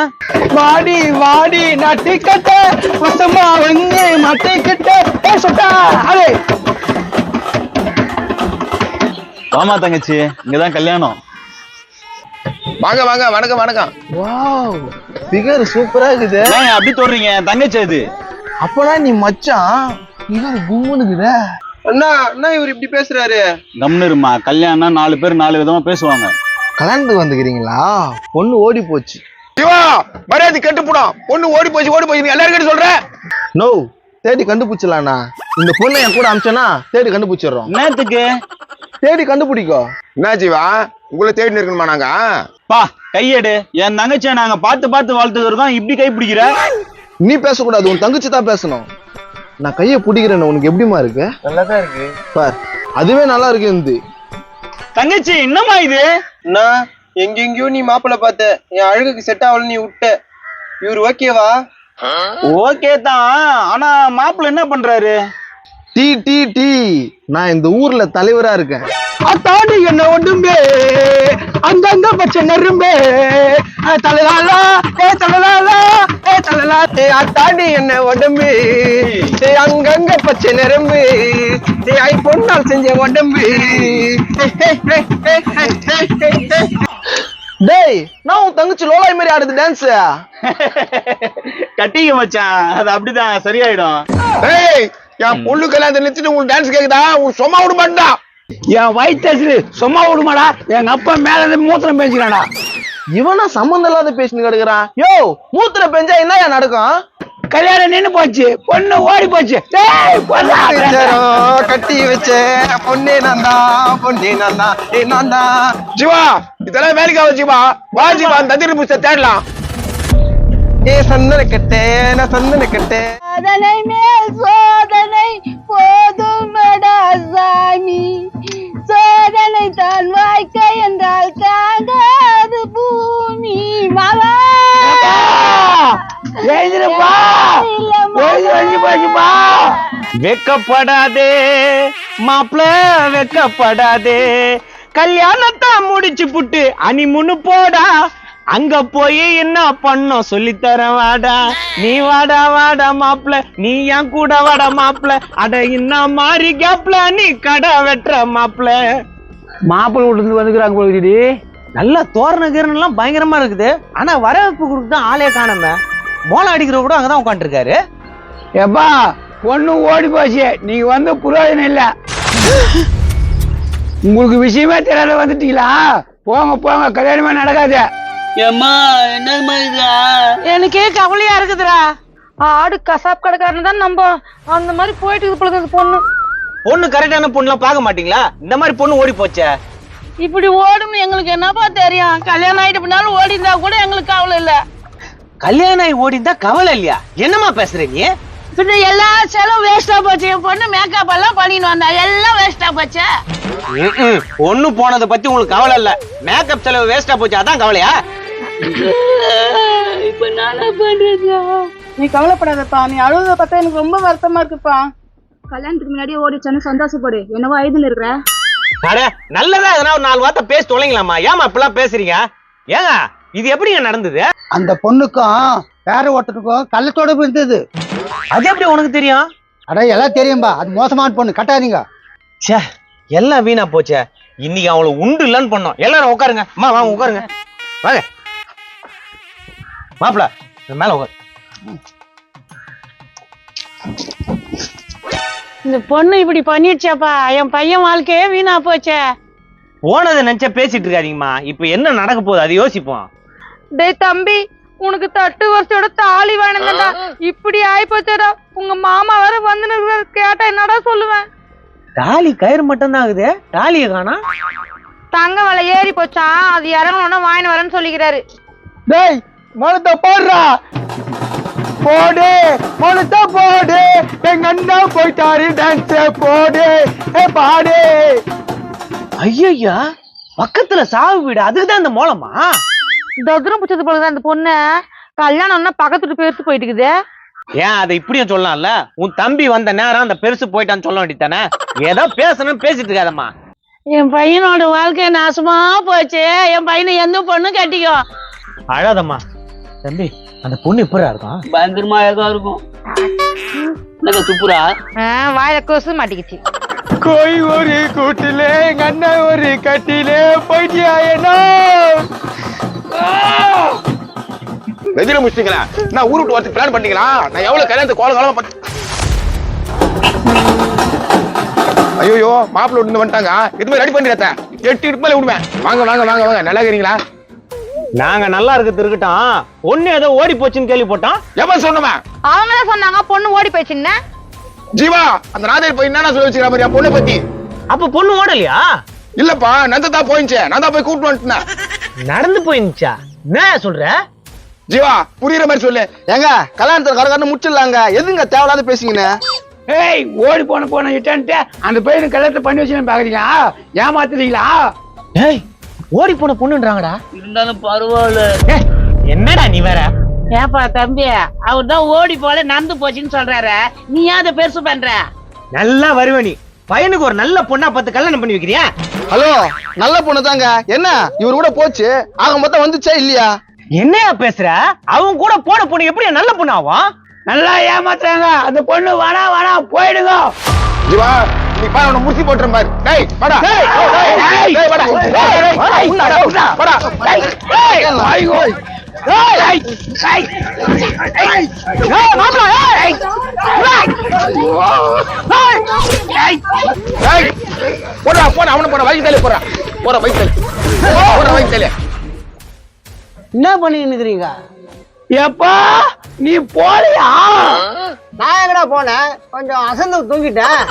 C: வாடி நான் டிக்கெட்ட வசமா வந்து மாட்டிக்கிட்ட சொட்டா. அடே
I: வாமா தங்கச்சி, இங்கதான் கல்யாணம்.
A: வாங்க வாங்க, வணக்கம் வணக்கம்.
D: வாவ் ஃபிகர் சூப்பரா இருக்குது.
I: ஏன் அப்படி சொல்றீங்க? தங்கச்சி அது.
D: அப்பனா நீ மச்சான் இவர் கும்முனுக்குற. அண்ணா இவர் இப்படி பேசுறாரு.
I: கம்னருமா, கல்யாணம் 4 பேர் 4 விதமா பேசுவாங்க.
D: கல்யாணத்துக்கு வந்துக்கிறீங்களா? பொண்ணு ஓடி போச்சு.
A: ஜீவா மரியாதை கெட்டு போடும். பொண்ணு ஓடி போச்சு நீ எல்லாரும் கிட்ட சொல்ற.
D: நோ தேடி கண்டுபிடிச்சலாண்ணா. இந்த பொண்ணை என் கூட அமிச்சனா தேடி கண்டுபிடிச்சிடுறோம்.
I: என்னத்துக்கு
D: தேடி கண்டுபிடிக்கோ.
A: என்ன ஜீவா உங்களை தேடி இருக்கணுமா? நாங்க
I: பா கையெடு. என் தங்கச்சியை நாங்க பார்த்து வளர்த்தது இருக்கோம். இப்படி கை பிடிக்கிற?
D: நீ பேசக்கூடாது, உன் தங்கச்சி தான் பேசணும். நான் கையை பிடிக்கிறேன்னு உனக்கு எப்படிமா இருக்கு?
A: நல்லாதான் இருக்கு
D: பார், அதுவே நல்லா இருக்கு. இந்த
I: தங்கச்சி என்னமா இது?
J: எங்கெங்கயோ நீ மாப்பிள்ள பார்த்த, என் அழகுக்கு செட் ஆகல, நீ விட்ட. இவரு ஓகேவா?
I: ஓகே தான், ஆனா மாப்பிள்ள என்ன பண்றாரு?
D: டீ டீ டீ நான் இந்த ஊர்ல தலைவரா இருக்கேன்.
C: அத்தாடி என்ன ஒண்ணுமே அங்கங்க பச்சை நெரும்பே தலலாலா தலலாலா தலலா. அத்தாடி என்ன உடம்பு அங்கங்க பச்சை நெரும்பு ஐ பொண்ணால் செஞ்ச உடம்பு.
D: டேய் நான் உன் தங்கச்சி லோலாய் மாதிரி ஆடுது டான்ஸ்.
I: கட்டிங்க மச்சான், அது அப்படிதான் சரியாயிடும்.
A: ஏய் என் பொண்ணு கல்யாணத்தை நினைச்சிட்டு உங்களுக்கு டான்ஸ் கேக்குதா? உங்களுக்கு சும்மா விட மாட்டா.
C: என் வயிற்று சும்மா விடுமாடா. எங்க அப்பா மேல மூத்திரம் பேசிக்கிறானா.
D: இவனா சம்பந்தம் இல்லாத பேசின்னு கிடக்குறான். யோ மூத்திரம் பெஞ்சா என்ன நடக்கும்?
C: கல்யாணம் நின்னு போச்சு, பொண்ணு ஓடி போச்சு.
J: கட்டி வச்ச பொண்ணே நந்தா நந்தா.
A: ஜீவா இதெல்லாம் வேலைக்காக ஜீவா. வா ஜீவா தந்திரி புஸ்த தேடலாம்.
J: சந்தன கட்டே நான் சந்தன கட்டே.
G: சோதனை மேல் சோதனை போதுமடா சாமி. சோதனை தான் வாய்க்க என்றால் தாங்காது பூமி. மாவா
I: வெக்கப்படாதே மாப்பிள, வெக்கப்படாதே. கல்யாணத்தை முடிச்சு புட்டு அனிமுன்னு போடா, அங்க போய் என்ன பண்ணோம் சொல்லித்தர வாடா, நீ வாடா வாடா மாப்பிள, நீ என் கூட வாடா மாப்பிள, அட என்ன மாதிரி கேப்ல நீ கடை வெட்டுற மாப்பிள.
C: மாப்பிள்ளை வீட்டுல இருந்து வந்துக்கிறாங்க போகுது.
I: நல்ல தோரண கீரணம் பயங்கரமா இருக்குது. ஆனா வரவேற்பு கொடுத்து தான் ஆளே காணாம. மோளம் அடிக்கிற கூட அங்கதான் உட்காந்துருக்காரு.
C: எப்பா பொண்ணு ஓடி போச்சு, நீங்க வந்து புரோஜனம் இல்ல. உங்களுக்கு விஷயமே தெரியாத வந்துட்டீங்களா? போங்க போங்க, கல்யாணமே நடக்காது.
E: ஏம்மா என்னம்மா இது?
B: எனக்கே கவலையா இருக்குதுடா.
G: ஆடு கசாப் கடைக்காரன் தான் நம்ம அந்த மாதிரி போயிட்டு இது பொழுது பொண்ணு.
I: பொண்ணு கரெக்டான பொண்ணுலாம் பார்க்க மாட்டீங்களா? இந்த மாதிரி பொண்ணு ஓடி போச்சே.
B: இப்படி ஓடுன்னு எங்களுக்கு என்னப்பா தெரியும்? கல்யாணம் ஆயிட்டு பின்னாலும் ஓடி இருந்தா கூட எங்களுக்கு கவலை இல்ல.
I: கல்யாணம் ஆகி ஓடி இருந்தா கவலை இல்லையா? என்னமா பேசுற நீ?
B: பின்ன எல்லா செலவும் வேஸ்டா போச்சு. என் பொண்ணு மேக்கப் எல்லாம் பண்ணிட்டு வந்தா எல்லாம் வேஸ்டா போச்சு.
I: பொண்ணு போனதை பத்தி உங்களுக்கு கவலை இல்ல, மேக்கப் செலவு வேஸ்டா போச்சு அதான் கவலையா?
E: இப்ப நானா பண்றது?
B: நீ கவலைப்படாதப்பா, நீ அழுவத பார்த்தா எனக்கு ரொம்ப வருத்தமா இருக்குப்பா.
G: கல்யாணத்துக்கு முன்னாடியே ஓடிச்சானு சந்தோஷப்படு. என்னவோ ஐதுல இருக்கிற
I: அட நல்லதா எதனா ஒரு 4 வார்த்தை பேசி தொலைங்களாமா. ஏமா இப்பெல்லாம் பேசுறீங்க? ஏங்க இது எப்படிங்க நடந்தது?
F: அந்த பொண்ணுக்கும் வேற ஒருத்தருக்கும் கள்ளத்தொடர்பு இருந்தது.
I: அது எப்படி உனக்கு தெரியும்?
F: அட எல்லாம் தெரியும்பா, அது மோசமான பொண்ணு, கட்டாதீங்க.
I: ச்சே எல்லாம் வீணா போச்சே. இன்னைக்கு அவளை உண்டு இல்லன்னு பண்ணோம். எல்லாரும் உட்காருங்க. அம்மா வாங்க உட்காருங்க. வாங்க மாப்பிள மேல உட்காரு.
B: இந்த பொண்ணு இப்படி பண்ணிடுச்சாப்பா, என் பையன் வாழ்க்கையே வீணா போச்சே.
I: போனதை நினைச்சா பேசிட்டு இருக்காதீங்கம்மா. இப்ப என்ன நடக்க போகுது அதை யோசிப்போம்.
G: டேய் தம்பி, உனக்கு 8 வருஷோட தாலி வேணுங்கடா. இப்படி ஆயிப்போச்சடா. உங்க மாமா வேற வந்து கேட்டா என்னடா சொல்லுவேன்?
I: தாலி கயிறு மட்டும் தான் ஆகுது, தாலியை காணா.
G: தங்க விலை ஏறி போச்சான், அது இறங்கணும்னா வாங்கிட்டு வரேன்னு சொல்லிக்கிறாரு.
C: டேய் மனத்தை போடுறா, போடு மனத்தை போடு, எங்க அண்ணா போயிட்டாரு டான்ஸ் போடு, பாடு.
I: ஐயா பக்கத்துல சாவு வீடு, அதுக்குதான் இந்த மோளமா?
G: ததுரம் பிடிச்சது போலதான் அந்த பொண்ணு. கல்யாணம்னா பக்கத்துல பேருக்கு போயிட்டு இருக்குது.
I: ஏன் அதை இப்படியும் சொல்லலாம்ல? உன் தம்பி வந்த நேரம் அந்த பெருசு போயிட்டான்னு சொல்ல வேண்டியதானே. ஏதோ பேசணும்னு பேசிட்டு இருக்காதம்மா.
B: என் பையனோட வாழ்க்கை நாசமா போச்சு. என் பையனை எந்த பொண்ணு கட்டிக்கோ.
I: அழாதம்மா. தம்பி அந்த பொண்ணு இப்படா இருக்கும்?
E: பயங்கரமா ஏதோ இருக்கும். என்னக்கா துப்புரா?
G: வாயில கொசு மாட்டிக்கிச்சு.
C: கோய் ஒரு கூட்டிலே எங்க அண்ணன் ஒரு கட்டிலே போயிட்டியா? என்ன
A: வெஜில முடிச்சிட்டீங்களா? நான் ஊரு விட்டு வரதுக்கு பிளான் பண்ணிட்டீங்களா? நான் எவ்வளவு கல்யாணத்துக்கு கோலம் பண்ண. ஐயோ மாப்பிள்ள விட்டு வந்துட்டாங்க. இதுமே ரெடி பண்ணிடுறேன். 8 இடுப்பு மேல விடுவேன். வாங்க வாங்க வாங்க வாங்க, நல்லா இருக்கிறீங்களா?
I: நாங்க நல்லா இருக்கிறது இருக்கட்டும். பொண்ணு ஏதோ ஓடி போச்சுன்னு கேள்விப்பட்டோம்.
A: எவன் சொன்னவன்?
G: அவங்க தான் சொன்னாங்க பொண்ணு ஓடி போயிடுச்சுன்னு.
A: ஜீவா அந்த ராதேவி போய் என்ன சொல்லி வச்சுக்கிற மாதிரி என் பொண்ணை பத்தி?
I: அப்ப பொண்ணு ஓடலையா?
A: இல்லப்பா, நந்தா போயிடுச்சு. நான் தான் போய் கூப்பிட்டு வந்துட்டேன்.
I: நடந்து போயிருந்துச்சா? என்ன சொல்ற?
A: ஜீவா புரியுற மாதிரி சொல்லு.
D: ஏங்க கல்யாணத்துல கரகாரன்னு முடிச்சிடலாங்க, எதுங்க தேவையில்லாத பேசிங்கன்னு?
C: ஏய் ஓடி போன இட்டான்ட்டு அந்த பையனுக்கு கல்யாணத்தை பண்ணி வச்சு பாக்குறீங்களா? ஏமாத்துறீங்களா?
I: ஏய் ஓடி போன பொண்ணுன்றாங்கடா.
E: இருந்தாலும் பரவாயில்ல.
I: என்னடா நீ வேற?
B: ஏப்பா தம்பி, அவர் தான் ஓடி போல நடந்து போச்சுன்னு சொல்றாரு. நீ ஏன் அதை பெருசு பண்ற?
I: நல்லா வருவ நீ. பையனுக்கு ஒரு நல்ல பொண்ணா பார்த்து கல்யாணம் பண்ணி வைக்கிறியா?
D: ஹலோ நல்ல பொண்ணு தாங்க. என்ன இவர் கூட போச்சு, ஆக மொத்தம் வந்துச்சா இல்லையா?
I: என்னையா பேசுற? அவங்க கூட போன பொண்ணு எப்படி நல்ல பொண்ணு ஆகும்?
C: நல்லா ஏமாத்துறாங்க. அந்த பொண்ணு வேணா வேணா போயிடுங்க.
A: ஜீவா நீ பாரு, அவனை முடிச்சு போட்டுறேன் பாரு. டேய் வாடா. டேய் வாடா. வாடா.
C: ஐயோ
A: போடா போடா, அவனை போட வயிற்று தள்ளி போறா. போற வயிற்று தள்ளி போற வயிற்று தள்ளி.
I: என்ன பண்ணிட்டு இருக்கிறீங்க?
C: எப்பா நீ போலியா?
F: நான் எங்கடா போனேன், கொஞ்சம் அசந்து தூங்கிட்டேன்.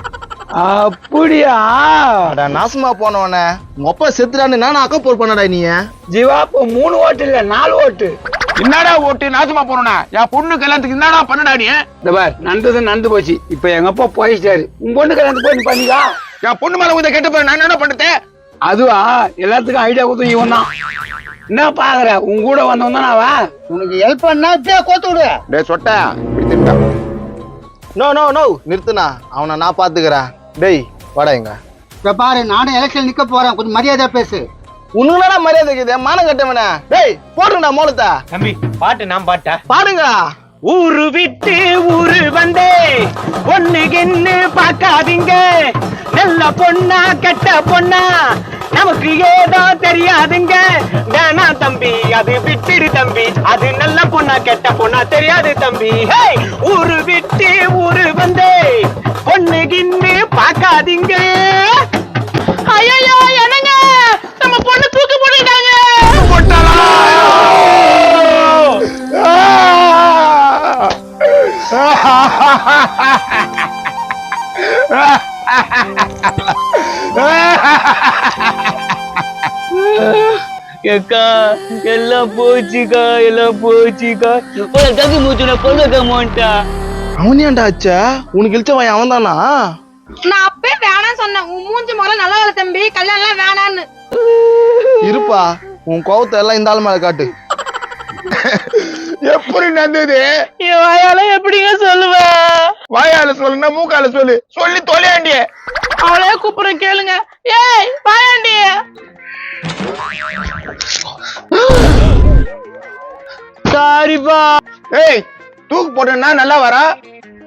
C: அப்படியா?
D: அட நாசமா போனவனே, உங்க அப்பா செத்துறான்னு நானும் அக்கா போர் பண்ணடா நீ.
C: ஜீவா இப்போ 3 ஓட்டு இல்ல 4 ஓட்டு.
A: என்னடா ஓட்டு நாசமா போறோம்னா? என் பொண்ணு கல்யாணத்துக்கு என்னடா பண்ணடா நீ?
C: இந்த பார் நடந்தது நடந்து போச்சு. இப்ப எங்க அப்பா போயிட்டாரு. உன் பொண்ணு கல்யாணத்துக்கு போய் பண்ணிக்கா.
A: என் பொண்ணு மேல உங்க கேட்டு போய் நான் என்ன பண்றது?
C: அதுவா எல்லாத்துக்கும் ஐடியா கொடுத்து இவன் தான். என்ன பாக்குற? உன் கூட வந்தவன் தான் அவன்.
F: உனக்கு ஹெல்ப் பண்ணா இப்படியே கோத்து விடு.
A: டேய் சொட்ட இப்படி திரும்பா.
D: நோ நோ நோ நிறுத்துனா, அவனை நான் பாத்துக்கிறேன். டேய் வாடா இங்க.
F: இப்ப பாரு, நானும் எலெக்ஷன் நிக்க போறேன், கொஞ்சம் மரியாதை பேசு.
D: உனக்குனா மரியாதை இருக்குது மானம் கட்டவன. டேய் போடுங்கடா மோளத்தை.
I: தம்பி பாட்டு நான் பாட்டா
D: பாடுங்க.
I: ஊரு விட்டு ஊரு வந்தே பொண்ணுகின்னு பார்க்காதீங்க, நல்ல பொண்ணா கெட்ட பொண்ணா நமக்கு ஏதோ தெரியாதுங்க. வேணா தம்பி அது விட்டுடு தம்பி, அது நல்ல பொண்ணா கெட்ட பொண்ணா தெரியாது தம்பி. ஊரு விட்டு ஊரு வந்தே பொண்ணுகின்னு பார்க்காதீங்க.
B: ஐயோ என்னங்க நம்ம பொண்ணு தூக்கு போட்டுட்டாங்க.
E: அக்கா எல்லாம் போச்சுக்கா, எல்லாம் போச்சுக்கா. ஒரு தகு மூச்சுன பொண்ணு மாட்டா.
D: அவனியாண்டா ஆச்சா? உனக்கு இழுச்சவன் அவன் தானா?
G: நான் அப்பே வேணாம் சொன்னேன். உன் மூஞ்சி முதல்ல நல்லா இல்ல தம்பி, கல்யாணம் எல்லாம் வேணான்னு.
D: இருப்பா உன் கோவத்தை எல்லாம் இந்த ஆள் மேல காட்டு.
A: எப்படி நடந்தது?
B: என் வாயால எப்படிங்க சொல்லுவேன்?
A: வாயால சொல்லுனா மூக்கால சொல்லு, சொல்லி தொலையாண்டிய.
B: அவளே கூப்பிடுறேன் கேளுங்க. ஏய் வாயாண்டி.
I: சாரிப்பா.
A: ஏய் தூக்கு போட்டா நல்லா வரா?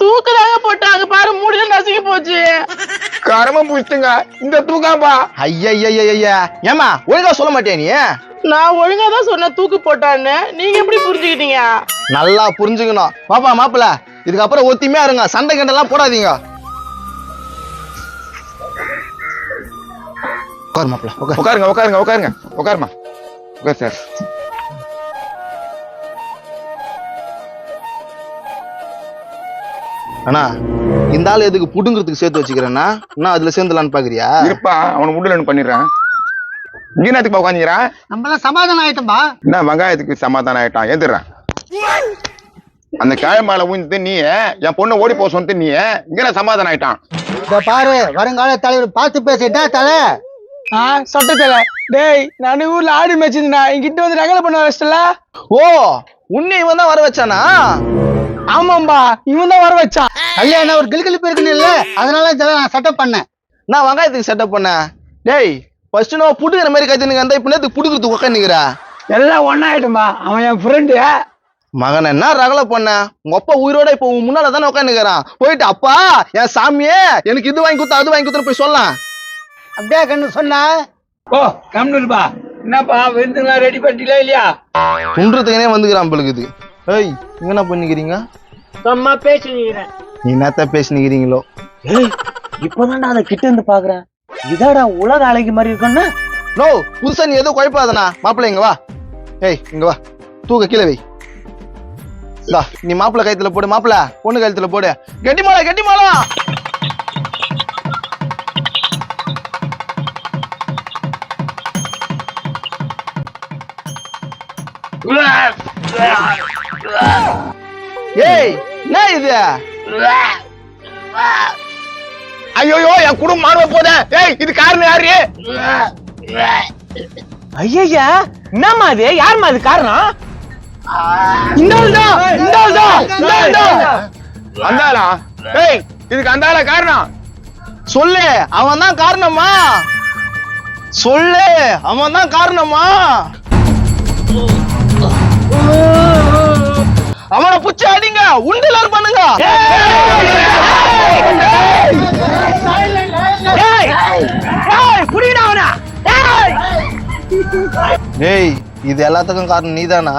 B: தூக்குதாங்க போட்டாங்க பாரு, மூடில நசுங்கி போச்சு.
A: கரம புடிச்சுங்க இந்த தூக்காம்பா.
D: ஐயா ஏமா ஒழுங்கா சொல்ல மாட்டியா நீ?
B: நான் ஒழுங்கா தான் சொன்னேன் தூக்கு போட்டான்னு, நீங்க எப்படி புரிஞ்சுக்கிட்டீங்க?
D: நல்லா புரிஞ்சுக்கணும். பாப்பா மாப்பிள்ள இதுக்கப்புறம் ஒத்திமையா இருங்க, சண்டை கண்டெல்லாம் போடாதீங்க. உட்காரு மாப்பிள்ள உட்காரு.
A: உட்காருங்க உட்காருங்க உட்காருங்க உட்காருமா. உட்கார் சார்.
D: அண்ணா இந்த ஆள் எதுக்கு புடுங்கிறதுக்கு சேர்த்து வச்சுக்கிறேன்னா நான் அதுல சேர்ந்துலான்னு பாக்குறியா?
A: இருப்பா அவனை உடலன்னு பண்ணிடுறேன். இங்கேனத்துக்கு உட்காந்துக்கிறான்.
F: நம்மளாம் சமாதானம் ஆயிட்டோம்பா.
A: என்ன வெங்காயத்துக்கு சமாதானம் ஆயிட்டான், எந்திரன். அந்த கிழமையில ஊந்து நீ என் பொண்ணு ஓடி போக சொன்ன நீ இங்க சமாதானம் ஆயிட்டான்.
F: இப்ப பாரு, வருங்கால தலைவர் பார்த்து பேசிட்டா தலை.
C: சட்டத்துல டேய் நான் ஊர்ல ஆடு மேய்ச்சிருந்தா இங்கிட்ட வந்து ரகலை பண்ண வச்சல.
D: ஓ உன்னை இவன் தான் வர வச்சானா?
C: ஆமாம்பா இவன் தான் வர வச்சான்.
F: கல்யாணம் ஒரு கிளிகளிப்பு இருக்குன்னு இல்ல, அதனால இதெல்லாம் நான் செட்டப் பண்ணேன்.
D: நான் வெங்காயத்துக்கு செட்டப் பண்ணேன். டேய் ஃபர்ஸ்ட் நான் புடுங்கிற மாதிரி கத்தினுங்க, அந்த இப்ப நேரத்துக்கு புடுங்கிறதுக்கு உட்காந்துக்கிறா.
C: எல்லாம் ஒன்னாயிட்டும்பா, அவன் என் ஃப்ரெண்டு.
D: மகன் என்ன ரகலை பண்ண? உங்க அப்பா உயிரோட இப்ப உன் முன்னால தானே உட்காந்துக்கிறான். போயிட்டு அப்பா என் சாமியே எனக்கு இது வாங்கி கொடுத்தா அது வாங்கி கொடுத்துன்னு போய் சொல்லலாம்.
F: அப்படியே கண்ணு சொன்னா.
C: ஓ கம்னுப்பா, என்னப்பா விருந்துங்களா ரெடி பண்ணிட்டீங்களா இல்லையா?
D: துன்றதுக்குனே வந்துக்கிறான் பழுகுது. ஏய் இங்க என்ன பண்ணிக்கிறீங்க?
I: சும்மா பேசிக்கிறேன்.
D: நீ என்னத்த பேசினுக்கிறீங்களோ?
I: இப்பதான்டா அதை கிட்ட இருந்து பாக்குறேன். இதாடா உலக அழகி மாதிரி இருக்குன்னு.
D: நோ புதுசா நீ எதுவும் குழப்பாதனா. மாப்பிள்ள இங்க வா. ஏய் இங்க வா, தூக்க கீழே வை. நீ மாப்பிள்ள கழுத்துல போடு, மாப்பிள்ள பொண்ணு கழுத்துல போடு. கெட்டி மாலா கெட்டி மாலா. ஏய் என்ன இது?
A: ஐயோ என் குடும்பம் மாறுவ போத. ஏய் இது காரணம் யாரு?
I: ஐயா என்னம்மா அது? யாரும்மா அது காரணம்?
A: அந்தாளா? ஏய் இதுக்கு அந்தாள காரணம்
D: சொல்லு. அவன் தான் காரணமா? சொல்லு அவன் தான் காரணமா? அவனை புடிச்சு அடிங்க, உண்டிலார் பண்ணுங்க. ஏய் இது எல்லாத்துக்கும் காரணம் நீதானா?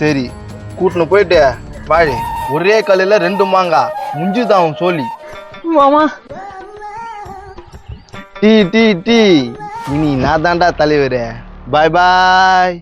D: சரி கூட்டுன்னு போயிட்டு வாழி. ஒரே கல்லுல 2 மாங்காய் முஞ்சுதான் அவன் சொல்லி.
B: மாமா
D: டீ டீ டீ இனி நான் தான்டா தலைவர். பாய் பாய்.